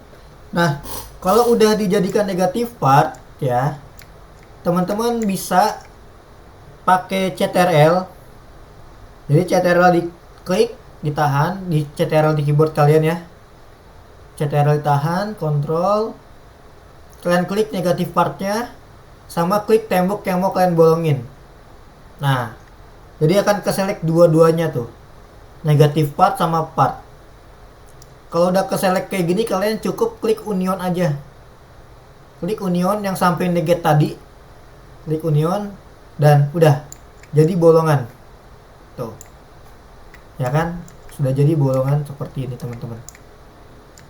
Nah, kalau udah dijadikan negatif part ya, teman-teman bisa pakai CTRL. Jadi CTRL diklik, ditahan, di CTRL di keyboard kalian ya. CTRL ditahan, kontrol. Kalian klik negatif partnya, sama klik tembok yang mau kalian bolongin. Nah, jadi akan keselect dua-duanya tuh. Negatif part sama part. Kalau udah keselect kayak gini, kalian cukup klik union aja. Klik union yang sampai negate tadi. Klik union dan udah jadi bolongan. Tuh. Ya kan? Sudah jadi bolongan seperti ini, teman-teman.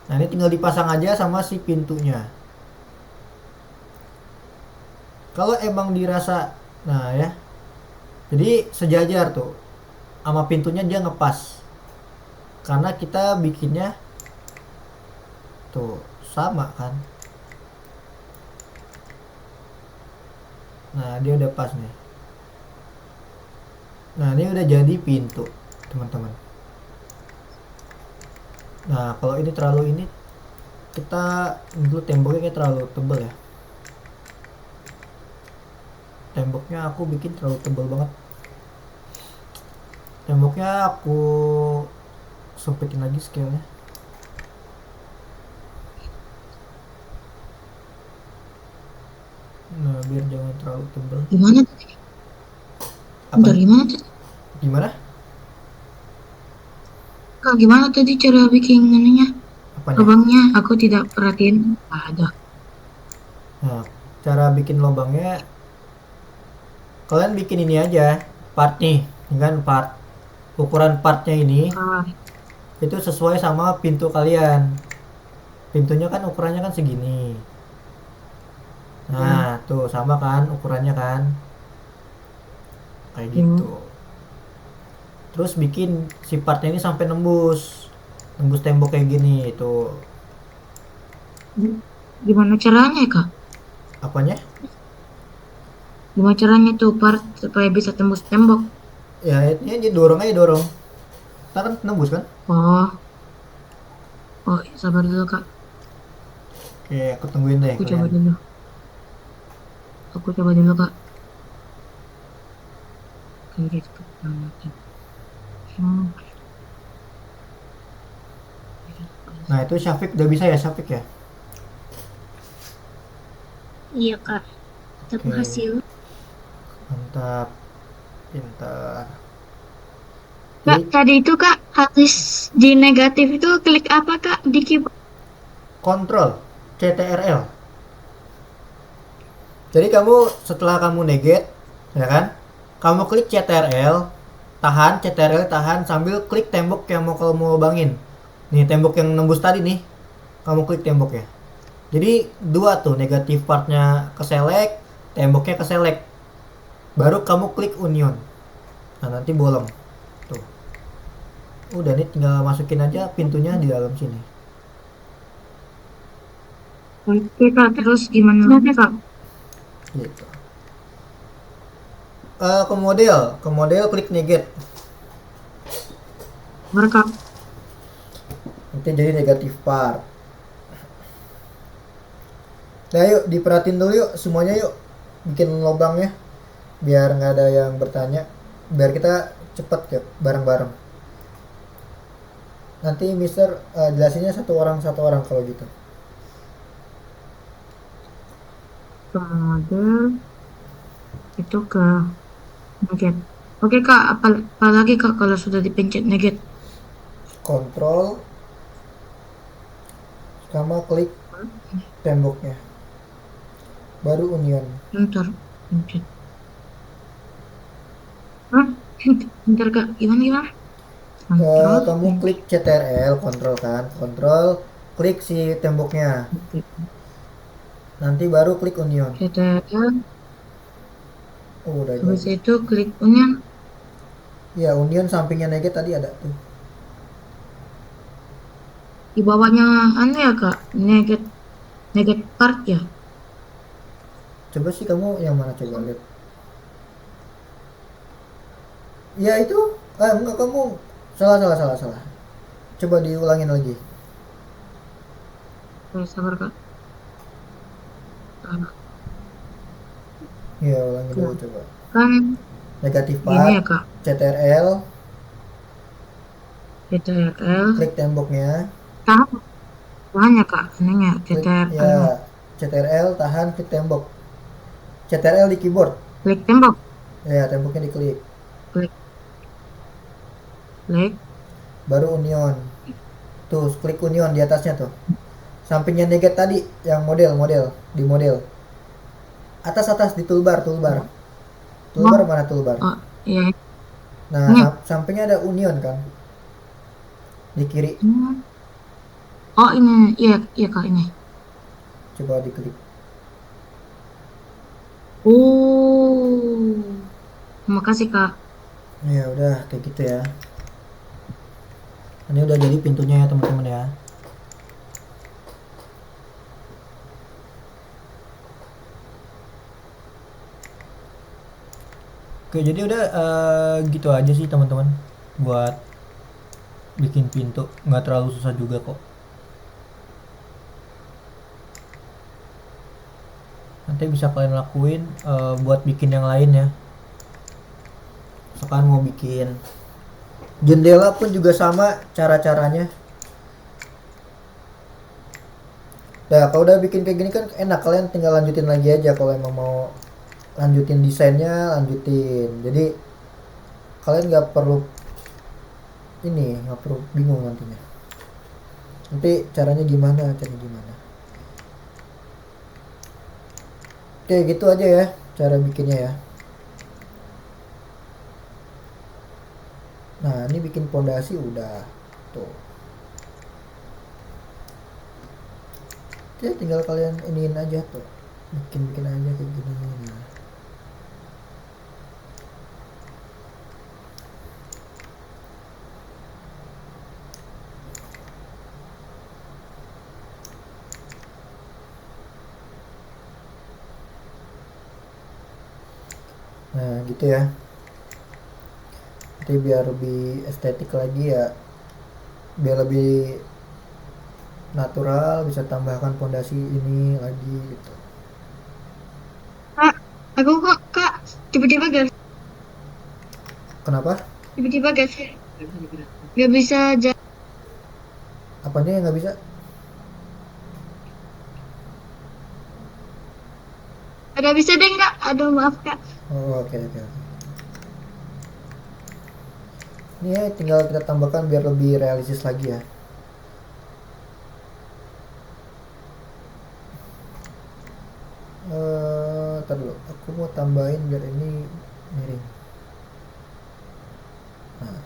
Nah, ini tinggal dipasang aja sama si pintunya. Kalau emang dirasa, nah ya. Jadi sejajar tuh. Sama pintunya dia ngepas. Karena kita bikinnya tuh sama kan. Nah, dia udah pas nih. Nah, ini udah jadi pintu, teman-teman. Nah, kalau ini terlalu ini, kita dulu temboknya kayak terlalu tebal ya. Temboknya aku bikin terlalu tebal banget. Temboknya aku sempetin lagi scale-nya. Nah, biar jangan terlalu tebal. Gimana tuh? Apa? Bentar, gimana tuh? Gimana? Kak, gimana tadi cara bikin ininya? Apanya? Lubangnya aku tidak perhatiin. Ada. Nah, cara bikin lubangnya kalian bikin ini aja, part nih, ini kan part. Ukuran partnya ini Ah, itu sesuai sama pintu kalian. Pintunya kan ukurannya kan segini. ya. Nah, tuh sama kan ukurannya kan? Kayak Hmm. gitu. Terus bikin si partnya ini sampai nembus. Nembus tembok kayak gini, itu. Gimana caranya ya, Kak? Apanya? Gimana caranya tuh part supaya bisa tembus tembok? Ya, ini aja dorong aja dorong. Ntar kan nembus kan? Oh, oh, sabar dulu, Kak. Oke, aku tungguin deh Aku coba kalian. dulu. Aku coba dulu, Kak. Kayak gitu. Hmm. Nah, itu Syafiq udah bisa ya, Syafiq ya? Iya kak, kita Oke, berhasil. mantap. Pintar. Kak, Jadi tadi itu kak, habis di negatif itu klik apa kak di keyboard? kontrol CTRL. Jadi kamu setelah kamu negate, ya kan? Kamu klik CTRL tahan sambil klik tembok yang mau kamu lubangin. Nih tembok yang nembus tadi nih, kamu klik temboknya. Jadi dua tuh negatif partnya ke select, temboknya ke select. Baru kamu klik union. Nah nanti bolong. Tuh. Udah nih tinggal masukin aja pintunya di dalam sini. Oke, Kak. Terus gimana lagi, Kak? Gitu. Ke model klik negate. Mereka Nanti jadi negatif part. Nah yuk diperhatiin dulu yuk semuanya yuk. Bikin lubangnya biar nggak ada yang bertanya. Biar kita cepet ya bareng-bareng. Nanti Mister jelasinnya satu orang kalau gitu. ke model itu ke negate. Oke, Kak. Apalagi, Kak, kalau sudah dipencet negate? Kontrol sama klik temboknya. Baru union. Bentar. Pencet. Hah? Bentar, Kak. Gimana, gimana? Kontrol. Kamu klik CTRL kontrol kan. Kontrol klik si temboknya. Oke. Nanti baru klik union. CTRL. Oh, udah Habis jadi. itu klik union. Ya union sampingnya negate tadi ada tuh. Di bawahnya anu ya, Kak. Negate. Negate part ya. Coba sih kamu yang mana coba lihat. Ya itu. Enggak kamu salah salah salah salah. Coba diulangin lagi. Oke, sabar, Kak. Ah, Ya ulangin dulu ya. coba. Kan Negatif gini part, ya, Kak. CTRL, CTRL. klik temboknya, Tahan. Tahan ya, Kak. Ininya. klik CTRL-nya. ya CTRL tahan klik tembok. CTRL di keyboard. Klik tembok. Ya temboknya diklik. Klik. Klik. Baru union. Tuh klik union di atasnya tuh. Sampingnya negate tadi yang model di model. Atas atas di toolbar toolbar. Oh, Toolbar mana toolbar? oh, iya. Nah Ini. sampingnya ada union kan di kiri. Hmm. Oh, ini. Iya, iya, Kak, ini. Coba diklik. Oh. Terima kasih, Kak. Ya udah kayak gitu ya. Ini udah jadi pintunya ya teman-teman ya. Oke jadi udah gitu aja sih teman-teman buat bikin pintu, nggak terlalu susah juga kok. Nanti bisa kalian lakuin buat bikin yang lain ya. Misalkan mau bikin jendela pun juga sama cara-caranya. Nah kalau udah bikin kayak gini kan enak, kalian tinggal lanjutin lagi aja kalau emang mau lanjutin desainnya lanjutin. Jadi kalian nggak perlu bingung nantinya. Nanti caranya gimana. Oke, gitu aja ya cara bikinnya ya. Nah, ini bikin pondasi udah tuh. Oke, tinggal kalian iniin aja tuh. Bikin aja kayak gini. Nah, gitu ya. Nanti biar lebih estetik lagi ya, biar lebih natural, bisa tambahkan pondasi ini lagi gitu. Kak, aku kok kak tiba-tiba Kenapa? gak gak bisa jalan. Apanya yang nggak bisa? Gak bisa deh kak. Aduh maaf kak. Oh, oke. Ini ya tinggal kita tambahkan biar lebih realistis lagi ya. Ntar dulu, aku mau tambahin biar ini miring. Nah,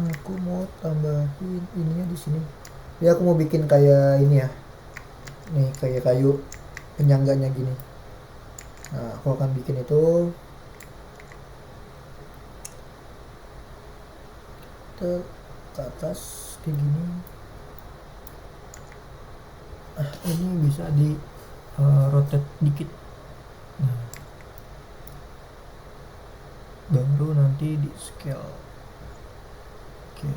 aku mau tambahin ininya di sini. Ya aku mau bikin kayak ini ya. Nih kayak kayu penyangganya gini. Nah, aku akan bikin itu ke atas kayak gini. Ini bisa di rotate dikit. Nah, baru nanti di scale. Oke.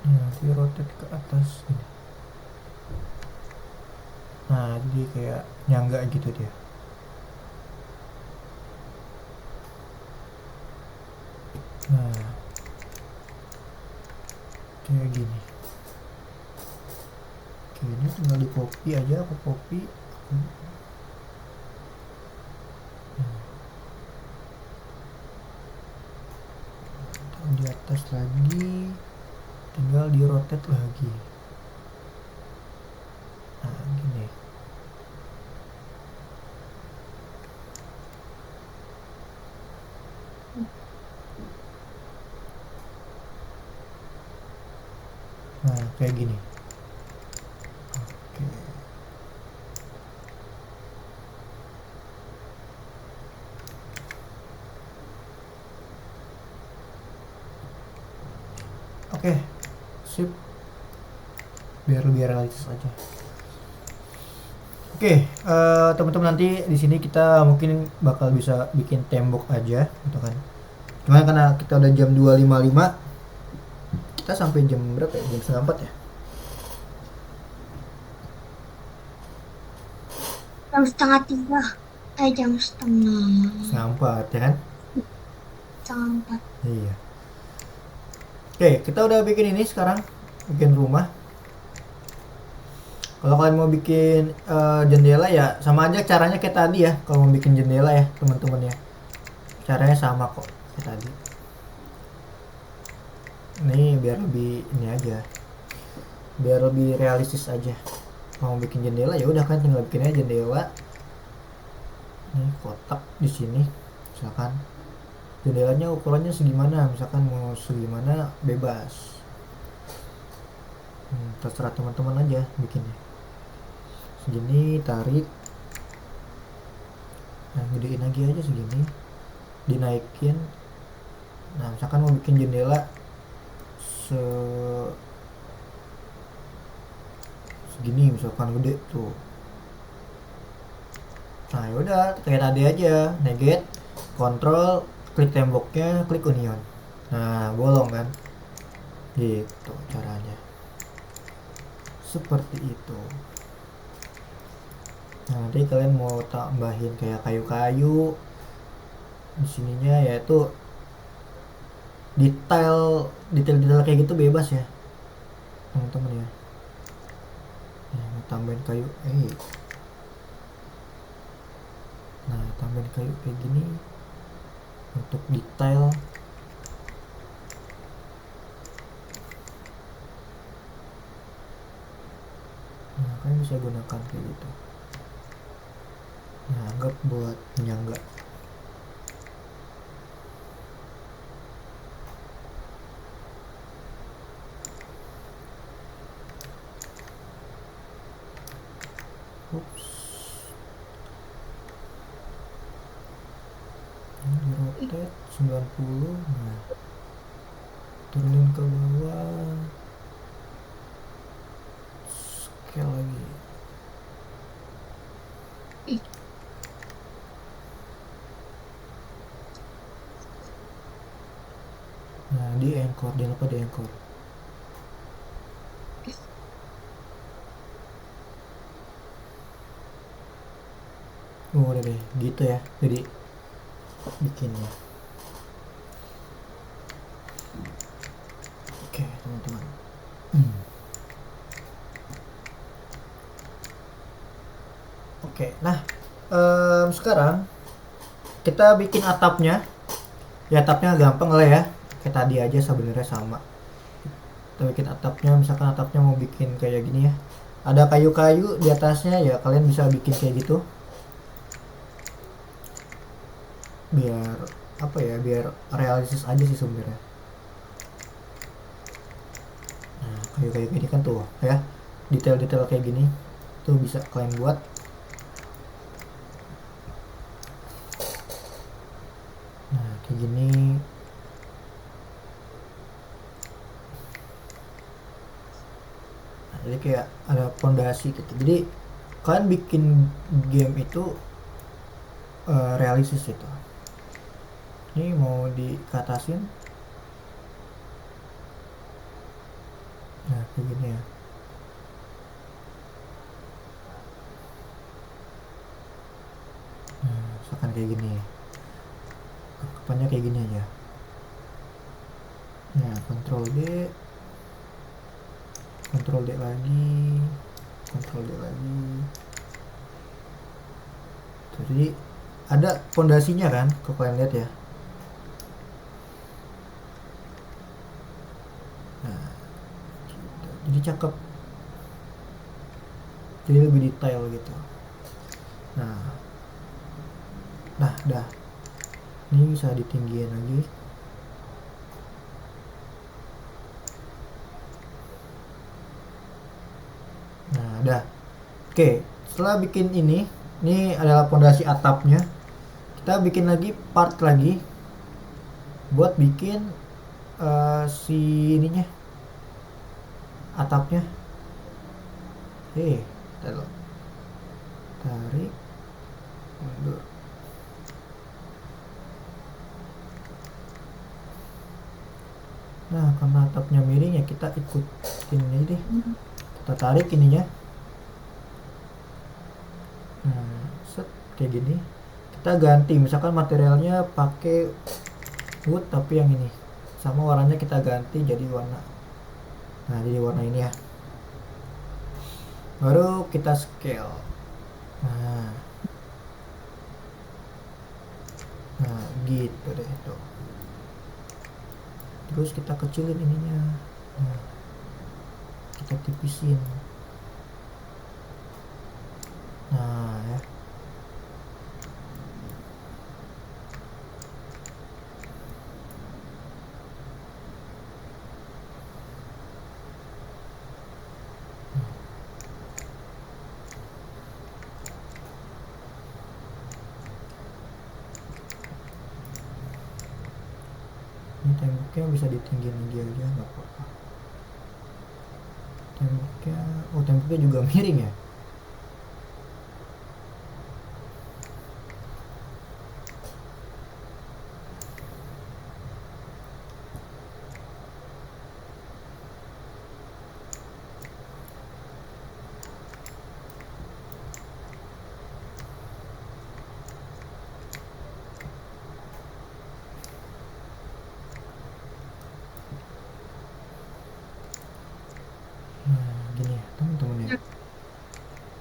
Nanti rotate ke atas gini. Nah, jadi kayak nyangga gitu dia. Nah, kayak gini. Oke, ini tinggal di copy aja, aku copy. Di atas lagi, tinggal di rotate lagi. Nah, gini. Nah, kayak gini. Oke. Oke, sip. Biar lebih realistis aja. Oke, teman-teman, nanti di sini kita mungkin bakal bisa bikin tembok aja, gitu kan. Cuma karena kita udah jam 2.55, kita sampai jam berapa ya? Jam setengah 4 ya? Jam setengah tiga. Jam Setengah 4 ya kan? setengah empat. Iya. Oke, kita udah bikin ini sekarang, bikin rumah. Kalau kalian mau bikin jendela ya sama aja caranya kayak tadi ya. Kalau mau bikin jendela ya teman-teman ya, caranya sama kok kayak tadi. Nih biar lebih ini aja, biar lebih realistis aja. Mau bikin jendela ya udah kan tinggal bikin aja jendela. Nih kotak di sini, misalkan jendelanya ukurannya segimana, misalkan mau segimana bebas. Terserah teman-teman aja bikinnya. Segini tarik, nah gedein lagi aja segini, dinaikin. Nah misalkan mau bikin jendela segini misalkan gede tuh. Nah yaudah kayak tadi aja, neget, kontrol, klik temboknya, klik onion. Nah, bolong kan? Gitu caranya. Seperti itu. Nah, nanti kalian mau tambahin kayak kayu-kayu di sininya, yaitu detail kayak gitu bebas ya teman-teman ya. Nah, mau tambahin kayu nah tambahin kayu kayak gini untuk detail. Nah, kalian bisa gunakan kayak gitu. Nah, anggap buat penyangga. Ups. Ini di rotate 90. Nah, turunin ke bawah, scale lagi. Nah, di anchor, jangan lupa di anchor. Udah deh, gitu ya. Jadi bikinnya. Oke, teman-teman. Oke, nah sekarang kita bikin atapnya. Ya, atapnya gampang lah ya. Kayak tadi aja sebenarnya sama. Kita bikin atapnya, misalkan atapnya mau bikin kayak gini ya. Ada kayu-kayu di atasnya, ya kalian bisa bikin kayak gitu. Biar apa ya, biar realistis aja sih sebenarnya. Nah, kayu-kayu gini kan tuh ya, detail-detail kayak gini tuh bisa kalian buat. Nah, kayak gini. Nah, jadi kayak ada pondasi gitu. Jadi kalian bikin game itu realistis itu. Ini mau dikatasin. Nah, kayak gini ya. Nah, misalkan kayak gini. Anggapannya kayak gini aja. Nah, Ctrl D, Ctrl D lagi, Ctrl D lagi. Tuh, jadi ada pondasinya kan, kalau kalian lihat ya. Nah, gitu. Jadi cakep. Jadi lebih detail gitu. Nah, dah. Ini bisa ditinggiin lagi. Nah, dah. Oke, setelah bikin ini adalah pondasi atapnya. Kita bikin lagi part lagi buat bikin si ininya, atapnya. Tarik mundur. Nah, karena atapnya miring ya kita ikutin ini deh. Kita tarik ininya. Nah, set kayak gini. Kita ganti, misalkan materialnya pakai wood tapi yang ini, sama warnanya kita ganti jadi warna. Nah, jadi warna ini ya. Baru kita scale. Nah, gitu deh tuh. Terus kita kecilin ininya. Nah, kita tipisin. Nah, ya. Ini temboknya bisa ditinggiin lagi aja, nggak apa-apa. Temboknya juga miring ya.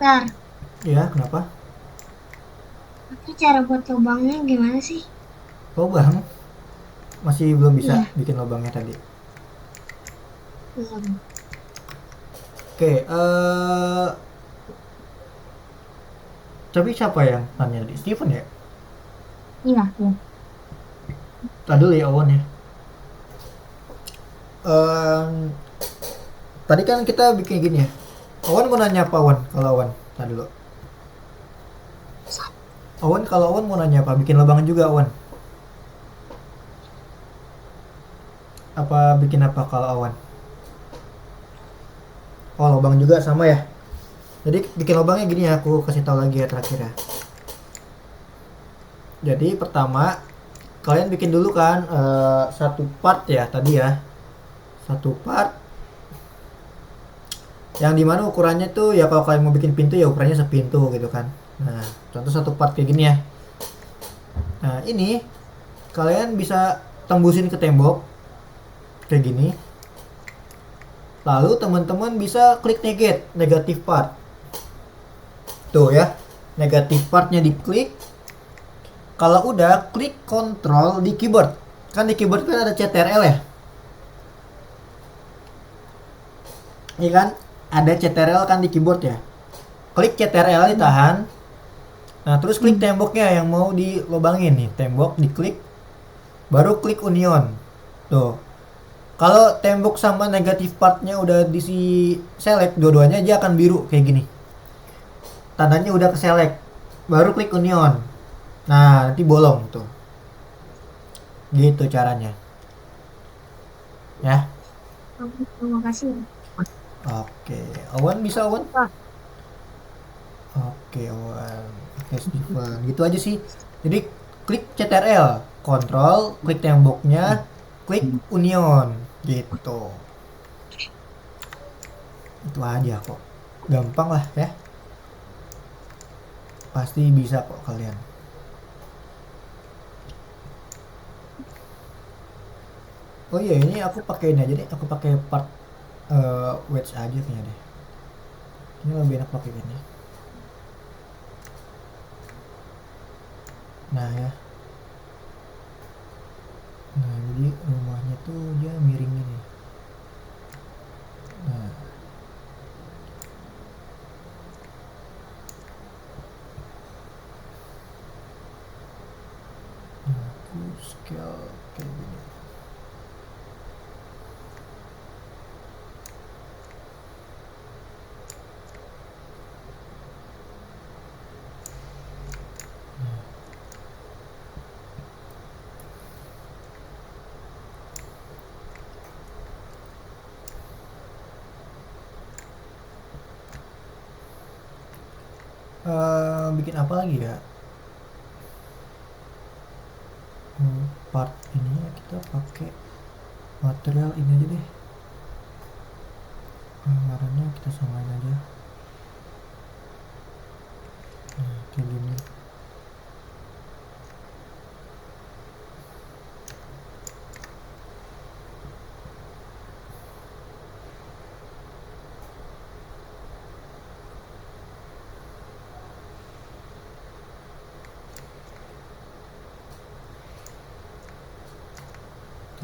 Ntar, Ya, kenapa? tapi cara buat lubangnya gimana sih? Lubang masih belum bisa Iya, bikin lubangnya tadi. belum. Oke, tapi siapa yang tanya tadi? Steven ya? Iya, iya. Tadi dulu ya Owen ya. Em, Tadi kan kita bikin gini ya. Owen mau nanya apa Owen? Kalau Owen, tadi dulu. Owen kalau Owen mau nanya apa? Bikin lubang juga Owen. Apa bikin apa kalau Owen? Oh lubang juga sama ya. Jadi bikin lubangnya gini ya. Aku kasih tahu lagi ya terakhir ya. Jadi pertama kalian bikin dulu kan satu part ya tadi ya. Satu part yang dimana ukurannya tuh ya kalau kalian mau bikin pintu ya ukurannya sepintu gitu kan. Nah contoh satu part kayak gini ya. Nah ini kalian bisa tembusin ke tembok kayak gini. Lalu teman-teman bisa klik negatif part. Tuh ya, negatif partnya diklik. Kalau udah klik kontrol di keyboard. Kan di keyboard kan ada CTRL ya. Iya kan? Ada CTRL kan di keyboard ya. Klik CTRL ditahan. Nah, terus klik temboknya yang mau dilobangin nih. Tembok diklik. Baru klik union. Tuh. Kalau tembok sama negatif partnya udah di select dua-duanya dia akan biru kayak gini. Tandanya udah ke select. Baru klik union. Nah, nanti bolong tuh. Gitu caranya. Ya. Terima kasih. Oke. Owen bisa Owen? Pak, Oke, Owen. Oke, Steven. Gitu aja sih. Jadi klik CTRL, kontrol, klik temboknya, klik union. Gitu. Itu aja kok. Gampang lah ya. Pasti bisa kok kalian. Oh iya, ini aku pakai ini aja deh. Aku pakai part wedge aja kayaknya deh. Ini lebih enak pakai ini. Nah ya. Nah, jadi rumahnya tuh dia miring gini. Nah, aku scale kayak gini. Bikin apa lagi ya? Part ini ya kita pakai material ini aja deh. Warnanya kita samain aja. Nah, kayak gini.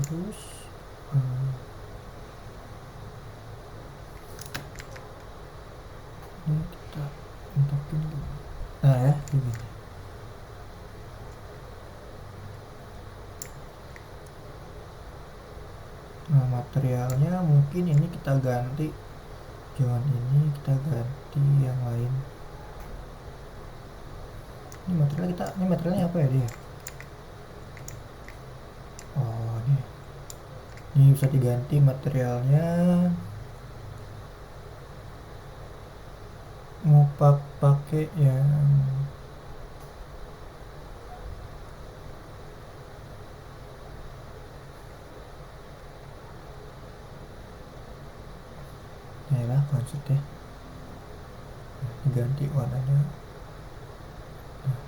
Terus ini kita untukin gini. Nah ya, kayak gini. Nah, materialnya mungkin ini kita ganti. Jangan ini, kita ganti yang lain. Ini materialnya apa ya dia? Oh, ini. Ini bisa diganti materialnya. Mau pakai yang ini lah konsepnya. Diganti warnanya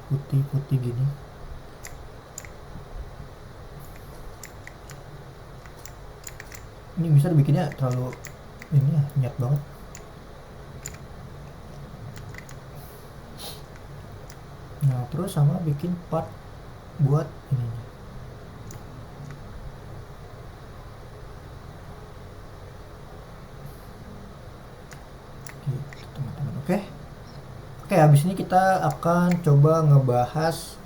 putih-putih gini. Ini bisa dibikinnya terlalu ini ya, nyat banget. Nah, terus sama bikin part buat ininya. Gitu, teman-teman. Oke. Oke, habis ini kita akan coba ngebahas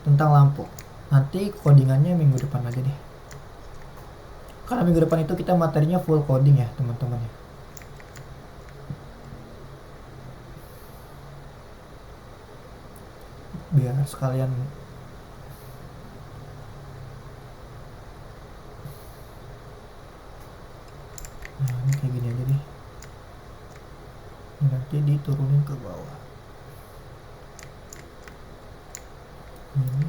tentang lampu. Nanti codingannya minggu depan aja deh. Karena minggu depan itu kita materinya full coding ya, teman-teman ya. Biar sekalian nah, ini kayak gini aja deh. Ini nanti diturunin ke bawah. Ini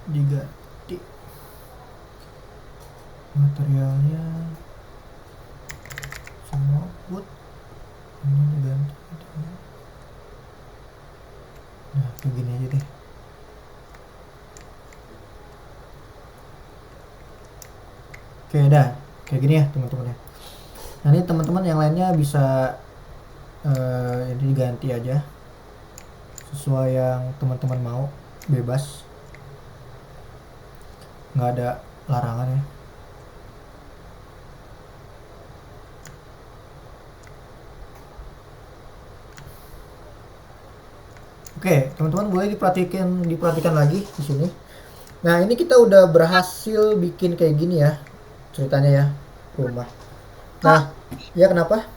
diganti materialnya sama wood, ini diganti. Nah, kayak gini aja deh. Oke, dah kayak gini ya teman-teman ya. Nanti teman-teman yang lainnya bisa ini diganti aja sesuai yang teman-teman mau, bebas, nggak ada larangan ya. Oke, teman-teman boleh diperhatikan lagi di sini. Nah, ini kita udah berhasil bikin kayak gini ya ceritanya ya, rumah. Nah, ya kenapa?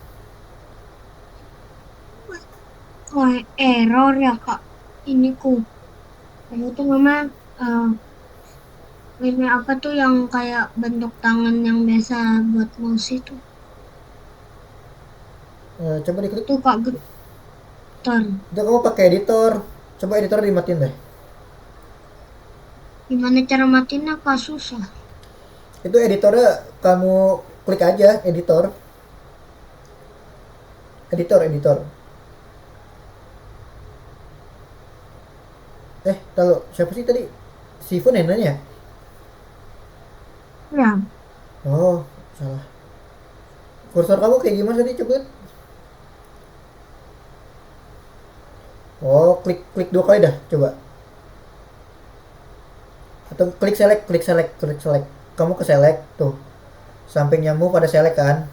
Wah, error ya kak. Ini kamu tuh mama ini apa tuh yang kayak bentuk tangan yang biasa buat mouse itu. Coba diklik. Tuh kak getar. Itu kamu pakai editor. Coba editor dimatiin deh. Gimana cara matiinnya kak? Susah. Itu editornya kamu klik aja editor. Editor. Tahu siapa sih tadi? Sifun yang nanya? Ya, Oh, salah. Kursor kamu kayak gimana tadi coba? Oh, klik 2 kali dah, coba. Atau klik select. Kamu ke select tuh. Sampingnya move pada select kan?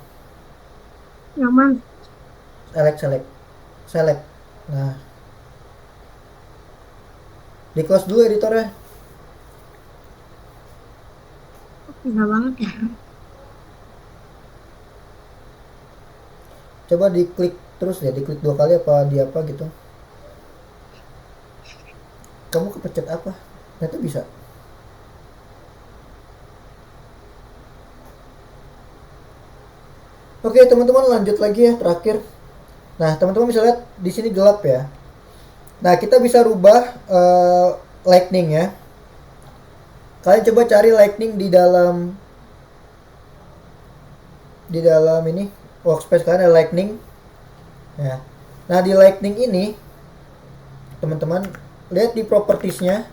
nyaman. Select. Nah, di close dulu editornya. Susah banget ya. Coba diklik terus ya, diklik 2 kali apa di apa gitu. Kamu kepencet apa? Nah, itu bisa. Oke, teman-teman lanjut lagi ya terakhir. Nah, teman-teman bisa lihat di sini gelap ya. Nah, kita bisa rubah lightning ya. Kalian coba cari lightning di dalam ini workspace kalian ada lightning. Ya. Nah, di lightning ini teman-teman lihat di propertiesnya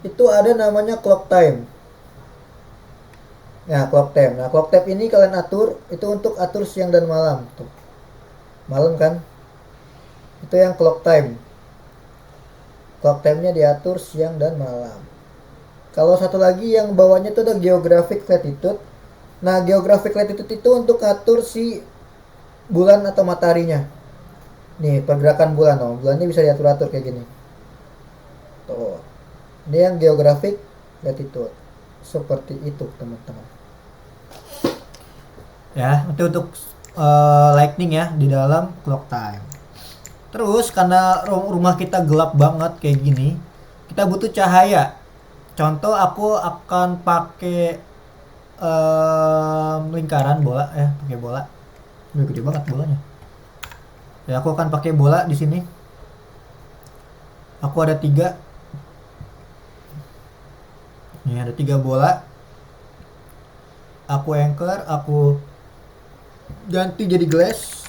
itu ada namanya clock time. Nah, clock time. Nah, clock time ini kalian atur itu untuk atur siang dan malam tuh. Malam kan? Itu yang clock time. Clock time-nya diatur siang dan malam. Kalau satu lagi yang bawahnya itu ada geographic latitude. Nah, geographic latitude itu untuk atur si bulan atau mataharinya. Nih, pergerakan bulan. Oh, bulannya bisa diatur-atur kayak gini. Tuh. Ini yang geographic latitude. Seperti itu, teman-teman. Ya, itu untuk lightning ya di dalam clock time. Terus karena rumah kita gelap banget kayak gini, kita butuh cahaya. Contoh aku akan pakai lingkaran bola ya, pakai bola. Ini gede banget bolanya. Ya, aku akan pakai bola di sini. Aku ada 3. Nih ada 3 bola. Aku anchor, aku ganti jadi glass.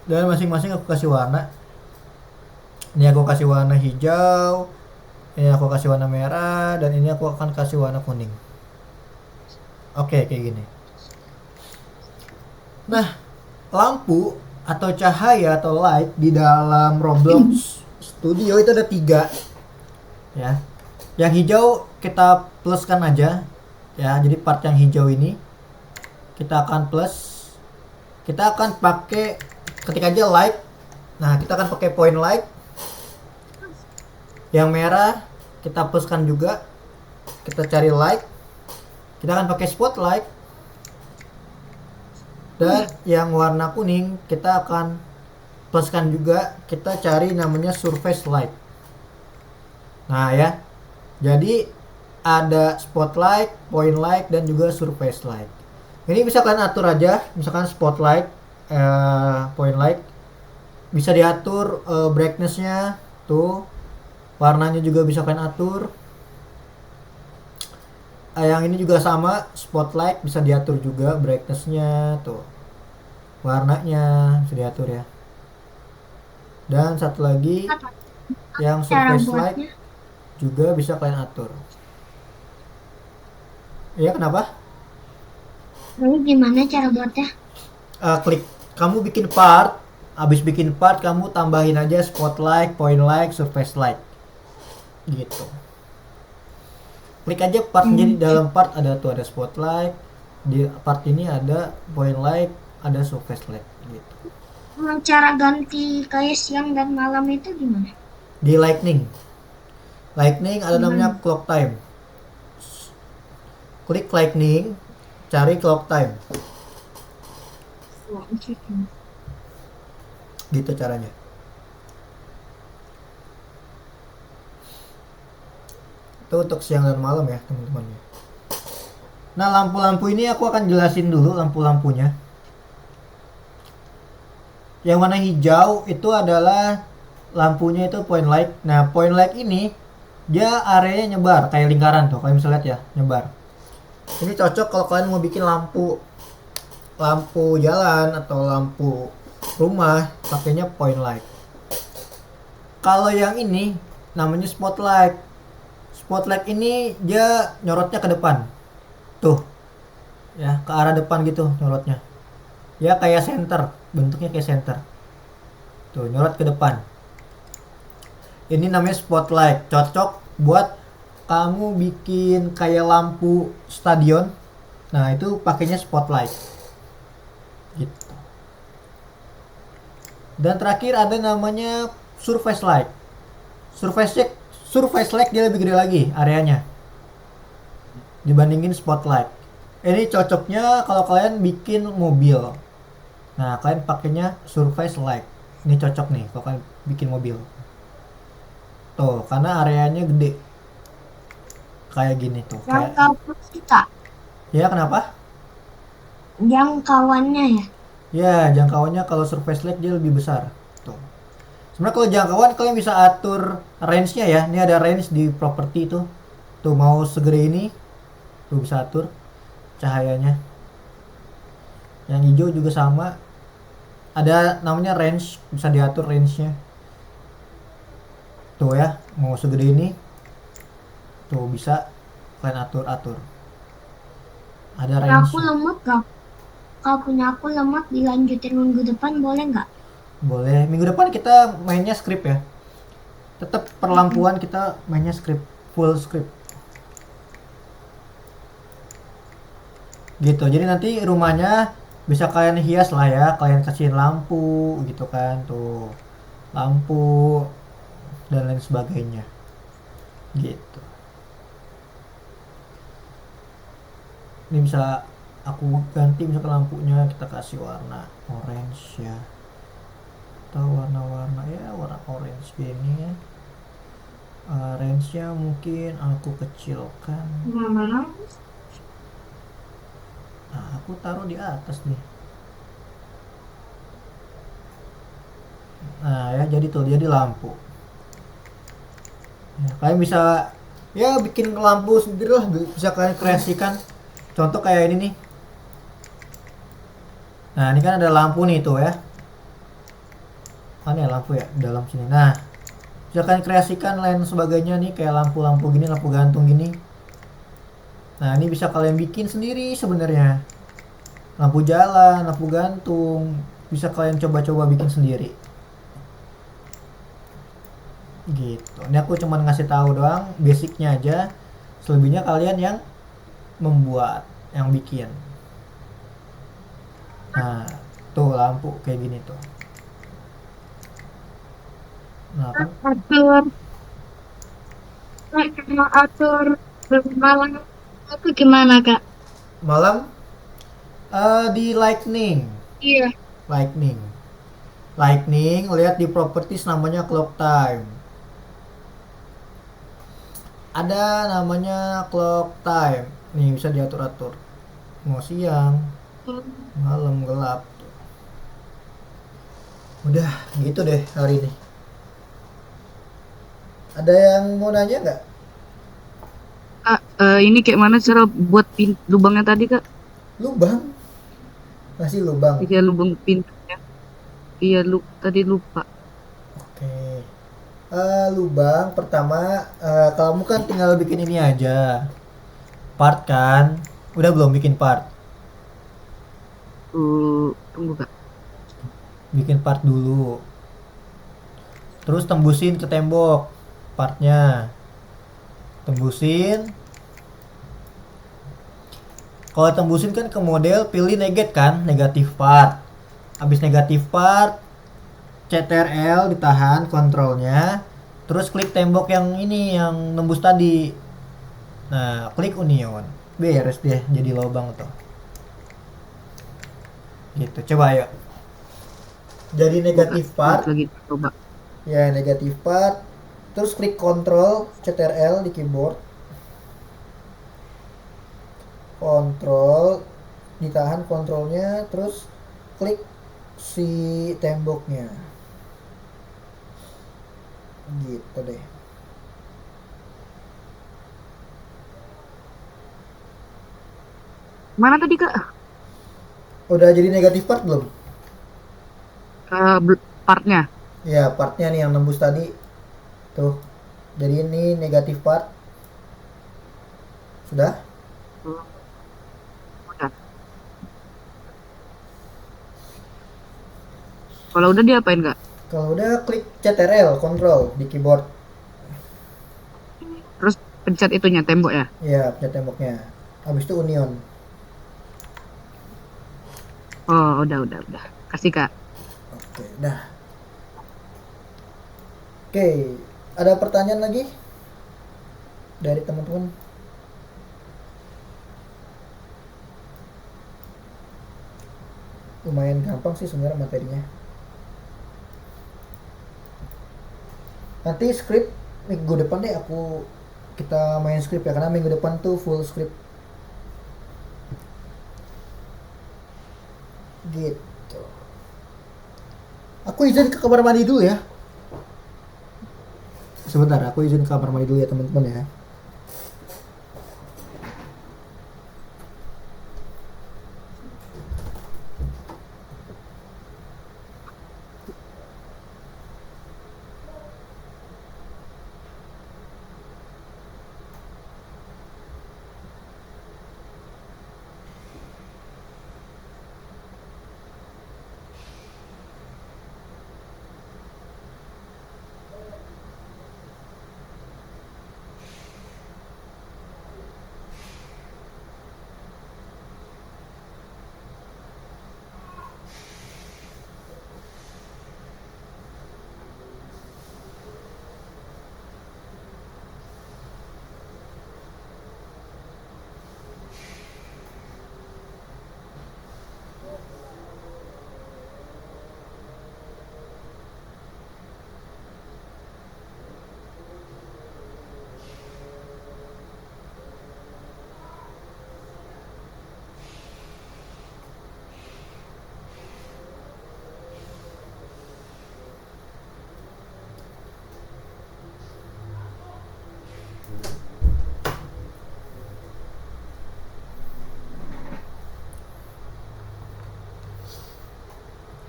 Dan masing-masing aku kasih warna. Ini aku kasih warna hijau, ini aku kasih warna merah, dan ini aku akan kasih warna kuning. Oke, kayak gini. Nah, lampu atau cahaya atau light di dalam Roblox Studio itu ada 3 ya. Yang hijau kita pluskan aja ya. Jadi part yang hijau ini kita akan plus. Kita akan pakai ketik aja light. Nah, kita akan pakai point light. Yang merah kita pluskan juga. Kita cari light. Kita akan pakai spotlight. Dan yang warna kuning kita akan pluskan juga. Kita cari namanya surface light. Nah ya, jadi ada spotlight, point light, dan juga surface light. Ini bisa kalian atur aja. Misalkan spotlight, point light bisa diatur brightness-nya tuh, warnanya juga bisa kalian atur. Yang ini juga sama, spotlight bisa diatur juga brightness-nya tuh, warnanya bisa diatur ya. Dan satu lagi yang Cara surface light buatnya juga bisa kalian atur. Ya, kenapa? ini gimana cara buatnya? Klik, kamu bikin part, habis bikin part kamu tambahin aja spotlight, point light, surface light gitu. Klik aja part, jadi dalam part ada tuh, ada spotlight, di part ini ada point light, ada surface light gitu. Cara ganti kayak siang dan malam itu gimana? Di lightning ada namanya clock time. Klik lightning, cari clock time gitu caranya. Itu untuk siang dan malam ya teman-teman. Nah, lampu-lampu ini aku akan jelasin dulu lampu-lampunya. Yang warna hijau itu adalah lampunya itu point light. Nah, point light ini dia areanya nyebar kayak lingkaran tuh, kalian bisa lihat ya, nyebar. Ini cocok kalau kalian mau bikin lampu jalan atau lampu rumah, pakainya point light. Kalau yang ini namanya spotlight. Spotlight ini dia nyorotnya ke depan. Tuh. Ya, ke arah depan gitu nyorotnya. Ya kayak center, bentuknya kayak center. Tuh, nyorot ke depan. Ini namanya spotlight, cocok buat kamu bikin kayak lampu stadion. Nah, itu pakainya spotlight. Gitu. Dan terakhir ada namanya surface light. Surface light dia lebih gede lagi areanya dibandingin spotlight. Ini cocoknya kalau kalian bikin mobil. Nah, kalian pakainya surface light. Ini cocok nih kalau kalian bikin mobil. Tuh, karena areanya gede. Kayak gini tuh. Kayak... Jangkauan kita, Ya, kenapa? jangkauannya ya. Ya, jangkauannya kalau surface light dia lebih besar. Tuh. Sebenarnya kalau jangkauan kalian bisa atur range-nya ya. Ini ada range di property tuh. Tuh, mau segede ini. Tuh, bisa atur cahayanya. Yang hijau juga sama. Ada namanya range, bisa diatur range-nya. Tuh ya, mau segede ini. Tuh, bisa kalian atur-atur. Ada Kalau aku range. lemot gak? Kalau punya aku lemot dilanjutin minggu depan boleh nggak? Boleh. Minggu depan kita mainnya script ya. Tetap perlampuan kita mainnya script, full script. Gitu. Jadi nanti rumahnya bisa kalian hias lah ya, kalian kasihin lampu gitu kan, tuh. Lampu dan lain sebagainya. Gitu. Ini bisa aku ganti misalkan lampunya, kita kasih warna orange ya. Atau warna-warna ya, warna orange gini ya. Range-nya mungkin aku kecilkan. Nah, aku taruh di atas nih. Nah ya, jadi tuh jadi lampu. Ya, kalian bisa ya bikin lampu sendiri lah, bisa kalian kreasikan. Contoh kayak ini nih. Nah, ini kan ada lampu nih tuh ya. Mana ya lampu ya? Dalam sini. Nah, bisa kalian kreasikan lain sebagainya nih, kayak lampu-lampu gini, lampu gantung gini. Nah, ini bisa kalian bikin sendiri sebenarnya. Lampu jalan, lampu gantung, bisa kalian coba-coba bikin sendiri. Gitu. Ini aku cuman ngasih tahu doang basicnya aja. Selebihnya kalian yang membuat, yang bikin. Nah, tuh lampu kayak gini tuh. Nah, kan Atur, kalau atur malam itu gimana kak? malam di lightning. Iya. Lightning. Lightning, lihat di properties namanya clock time. Ada namanya clock time. Nih bisa diatur-atur. Mau siang, malam, gelap. Udah gitu deh hari ini. Ada yang mau nanya nggak? Kak, ini kayak mana cara buat lubangnya tadi kak? Lubang? Masih lubang. Iya lubang pintunya. Iya tadi lupa. Oke. Lubang pertama, kamu kan tinggal bikin ini aja. Part kan? Udah belum bikin part? Tunggu kak. Bikin part dulu. Terus tembusin ke tembok partnya. Tembusin. Kalau tembusin kan ke model, pilih negatif part. Habis negatif part, CTRL ditahan kontrolnya. Terus klik tembok yang ini yang nembus tadi. Nah, klik union. Beres deh jadi lubang tuh. Gitu, coba ayo. Jadi negatif part. Lagi coba. Ya, negatif part. Terus klik Ctrl CTRL di keyboard. Kontrol ditahan kontrolnya, terus klik si temboknya. Gitu deh. Mana tadi kak? Udah jadi negatif part belum? Partnya. Ya, partnya nih yang nembus tadi. Tuh. Jadi ini negatif part. Sudah? Udah. Kalau udah diapain kak? Kalau udah klik CTRL control di keyboard. Terus pencet itunya tembok ya. Ya, pencet temboknya. Habis itu union. Oh udah. Kasih kak. Oke, dah. Oke, ada pertanyaan lagi dari teman-teman? Lumayan gampang sih sebenarnya materinya. Nanti script minggu depan deh kita main script ya, karena minggu depan tuh full script. Gitu. Aku izin ke kamar mandi dulu ya. Sebentar, aku izin ke kamar mandi dulu ya teman-teman ya.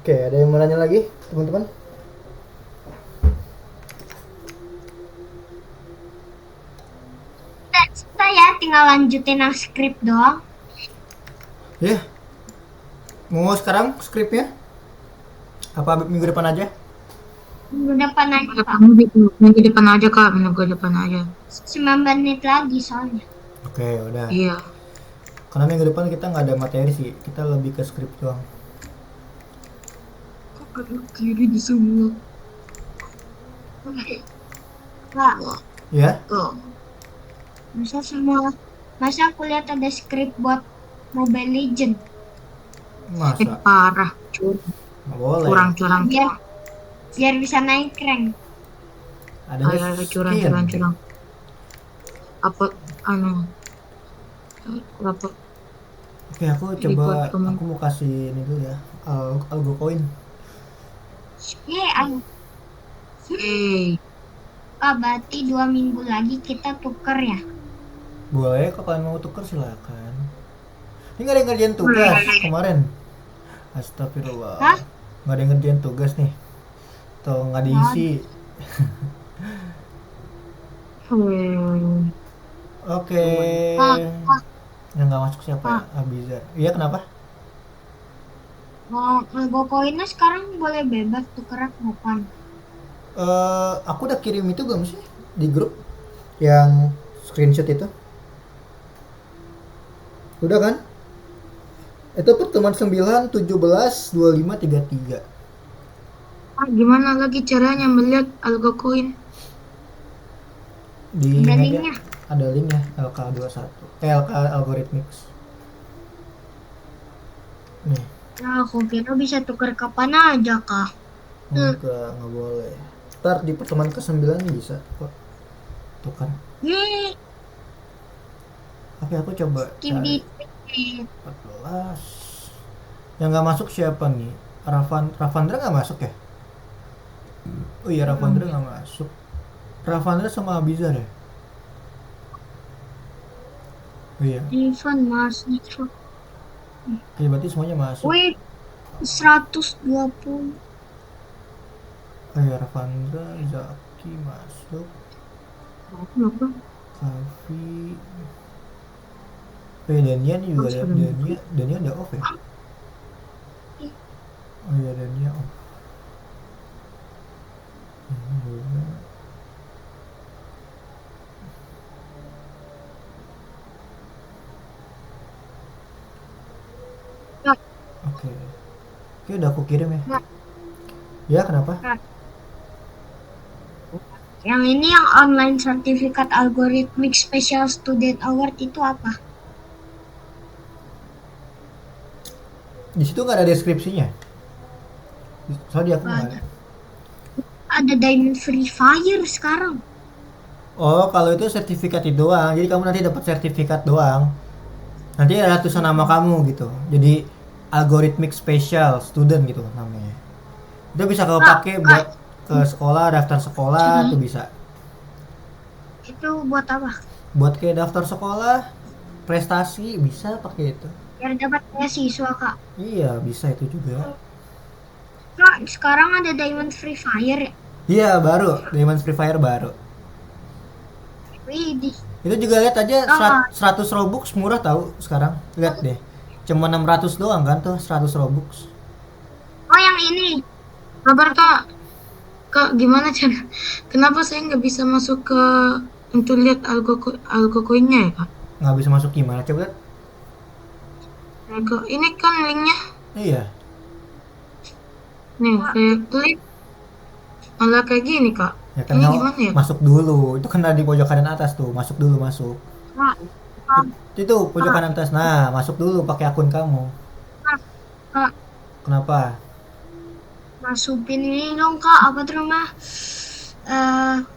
Oke, ada yang mau nanya lagi teman-teman? Sudah ya, tinggal lanjutin yang script doang. Ya. Mau sekarang skripnya? Apa minggu depan aja? Minggu depan aja Minggu Kak. depan gitu. Minggu depan aja kak, minggu depan aja. 9 menit lagi soalnya. Oke, udah. Iya. Karena minggu depan kita nggak ada materi sih, kita lebih ke skrip doang. Kok kiri di semua. Kak, Ya? masa aku lihat ada skrip buat Mobile Legend. Masa? Parah. Curang, Nggak boleh. curang, curang. Biar bisa naik rank. Adanya Curang, skin. curang, curang. Apa, anu, apa, Oke, aku Report coba, kamu. aku mau kasih ini dulu ya. Algo coin. Ayo. Kak, berarti 2 minggu lagi kita tuker ya. Boleh, kalau kalian mau tuker silakan. Ini nggak ada yang ngerjain tugas kemarin. Astagfirullah. Hah? Nggak ada yang ngerjain tugas nih. Tuh nggak diisi. Oke. Kak, Yang nggak masuk siapa ya? Abizar. Iya, kenapa? Algo koinnya sekarang boleh bebas tukeran kapan? Aku udah kirim itu belum sih di grup yang screenshot itu? Udah kan? Itu pertemuan 9, 17, 25, 33. Gimana lagi caranya melihat algo koin? Di Ada ini aja, linknya. ada linknya LK21. LK Algorithmics. Nih, Nah, aku kira bisa tuker kapan aja kak. nggak boleh. Ntar di pertemuan ke-9 bisa kok tukar. Yeay, Oke, aku coba skip di cari 14. Yang nggak masuk siapa nih? Ravandra nggak masuk ya? Oh iya, Ravandra nggak masuk. Ravandra sama Abizar ya? Oh iya, Ivan masuk. oke, berarti semuanya masuk. Wih, 120. Oh iya, Ravandra, Zaki masuk. Apa? Kavi. Dania juga ada. Dania ada off ya? Oh iya, Dania off. Ini juga. Oke. Oke, udah aku kirim ya. Ya, kenapa? Yang ini yang online sertifikat Algorithmic Special Student Award itu apa? Di situ nggak ada deskripsinya. Soalnya di aku nggak ada. Ada Diamond Free Fire sekarang. Oh, kalau itu sertifikat itu doang. Jadi kamu nanti dapat sertifikat doang. Nanti ada tulisan nama kamu gitu. Jadi Algorithmic Special Student gitu namanya. Itu bisa kamu pakai buat ke sekolah, daftar sekolah tuh bisa. Itu buat apa? Buat kayak daftar sekolah, prestasi bisa pakai itu. Biar dapat beasiswa kak. Iya, bisa itu juga. Kak, sekarang ada Diamond Free Fire ya? Iya, baru Diamond Free Fire baru. Wih, Itu juga lihat aja 100 Robux murah tahu sekarang. Lihat deh. Cuma 600 doang kan tuh 100 Robux. oh yang ini. Kabar kak, kak gimana cara? Kenapa saya nggak bisa masuk ke untuk lihat algo koinnya ya kak? Nggak bisa masuk gimana coba lihat. Ini kan linknya, Iya. nih saya klik malah kayak gini kak. Ya kan Ini kamu gimana ya? masuk dulu. Itu kan ada di pojok kanan atas tuh. Masuk dulu masuk. Kak, Itu pojok kanan atas. Nah, masuk dulu pakai akun kamu. kak, Kenapa? masukin ini dong kak, apa tuh namanya?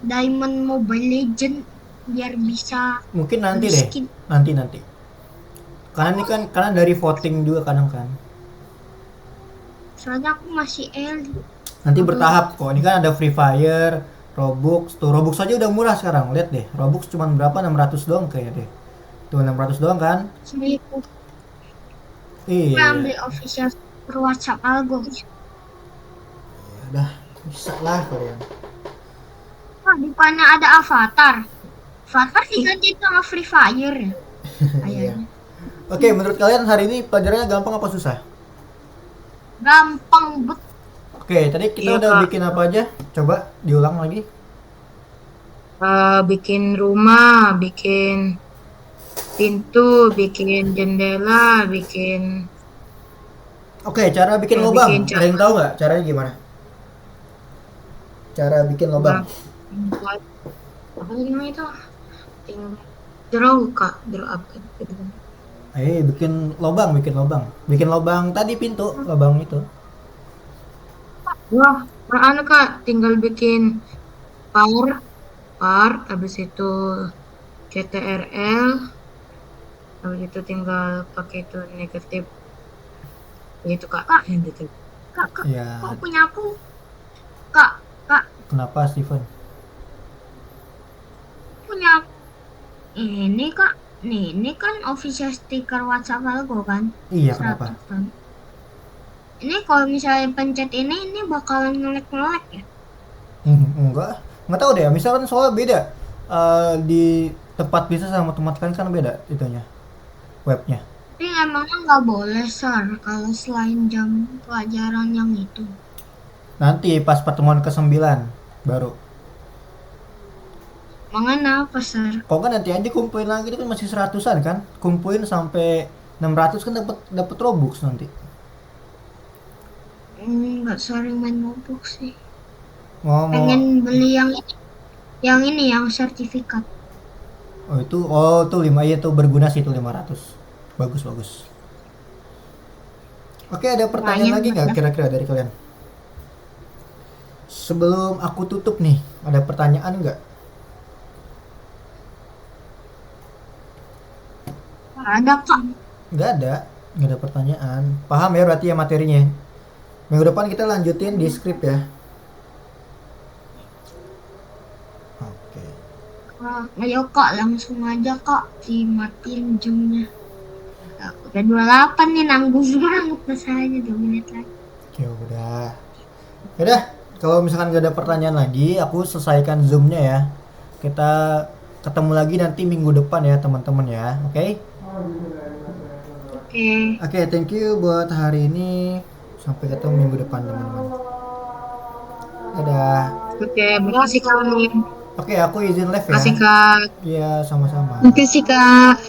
Diamond Mobile Legend biar bisa Mungkin nanti deh. skin. Nanti. Karena ini kan karena dari voting juga kadang kan. Soalnya aku masih early. Nanti bertahap kok. Ini kan ada Free Fire, Robux. Tuh Robux aja udah murah sekarang. Lihat deh. Robux cuma berapa? 600 doang kayaknya deh. Tuh 600 doang kan? Seribu. Iya. Ambil official per WhatsApp Algo. Ya udah, bisa lah kalian. Oh, di depannya ada avatar. Avatar diganti sama Free Fire ya. Iya. Oke, menurut kalian hari ini pelajarannya gampang apa susah? Gampang bet. Oke, tadi kita Iya, udah Kak. bikin apa aja? Coba diulang lagi. Bikin rumah, bikin pintu, bikin jendela, bikin Oke, cara bikin ya lubang. bikin Ada yang tahu nggak caranya gimana? Cara bikin lubang. cara buat apa namanya itu? Tinggal draw Kak, draw apa gitu. Bikin lubang, bikin lubang. Bikin lubang tadi pintu, lubang itu. Wah, anu Kak, tinggal bikin par, habis itu CTRL, habis itu tinggal pakai itu negatif gitu Kak, Kak, yang gitu. kak, kok Ya, punya aku? Kak, kak, kenapa Steven? punya ini kak. Nih, ini kan official stiker WhatsApp aku kan. Iya, kenapa? 100 kan. Ini kalau misalnya pencet ini bakalan ngelek-ngelek ya. Enggak. Nggak tahu deh, misalkan soalnya beda. Di tempat bisnis sama tempat kalian kan beda itunya, webnya. Tapi emangnya nggak boleh, Sar, kalau selain jam pelajaran yang itu. Nanti pas pertemuan ke-9 baru. Emangnya apa, Sar? Kok kan nanti aja kumpulin lagi, itu kan masih 100-an kan? Kumpulin sampai 600 kan dapat dapat Robux nanti. Nggak sering main Roblox sih. Mau Pengen beli yang ini, yang sertifikat. tuh 5 iya tuh berguna sih itu 500. Bagus bagus. Oke, ada pertanyaan Lumayan lagi buat nggak daftar. kira-kira dari kalian? Sebelum aku tutup nih, ada pertanyaan nggak? Ada, Kak. Nggak ada pertanyaan. Paham ya berarti ya materinya. Minggu depan kita lanjutin di skrip ya. Oke. Ayo, Kak, langsung aja, Kak. Dimatiin jamnya. Udah 28 nih, nanggung banget masalahnya 2 menit lagi. Ya udah. Ya udah, kalau misalkan nggak ada pertanyaan lagi, aku selesaikan zoomnya ya. Kita ketemu lagi nanti minggu depan ya teman-teman ya. Oke? Oke. Oke, thank you buat hari ini. Sampai ketemu minggu depan teman-teman. Dadah. Oke, makasih Kak. Oke, aku izin live ya. Makasih Kak. Iya, sama-sama. Makasih Kak.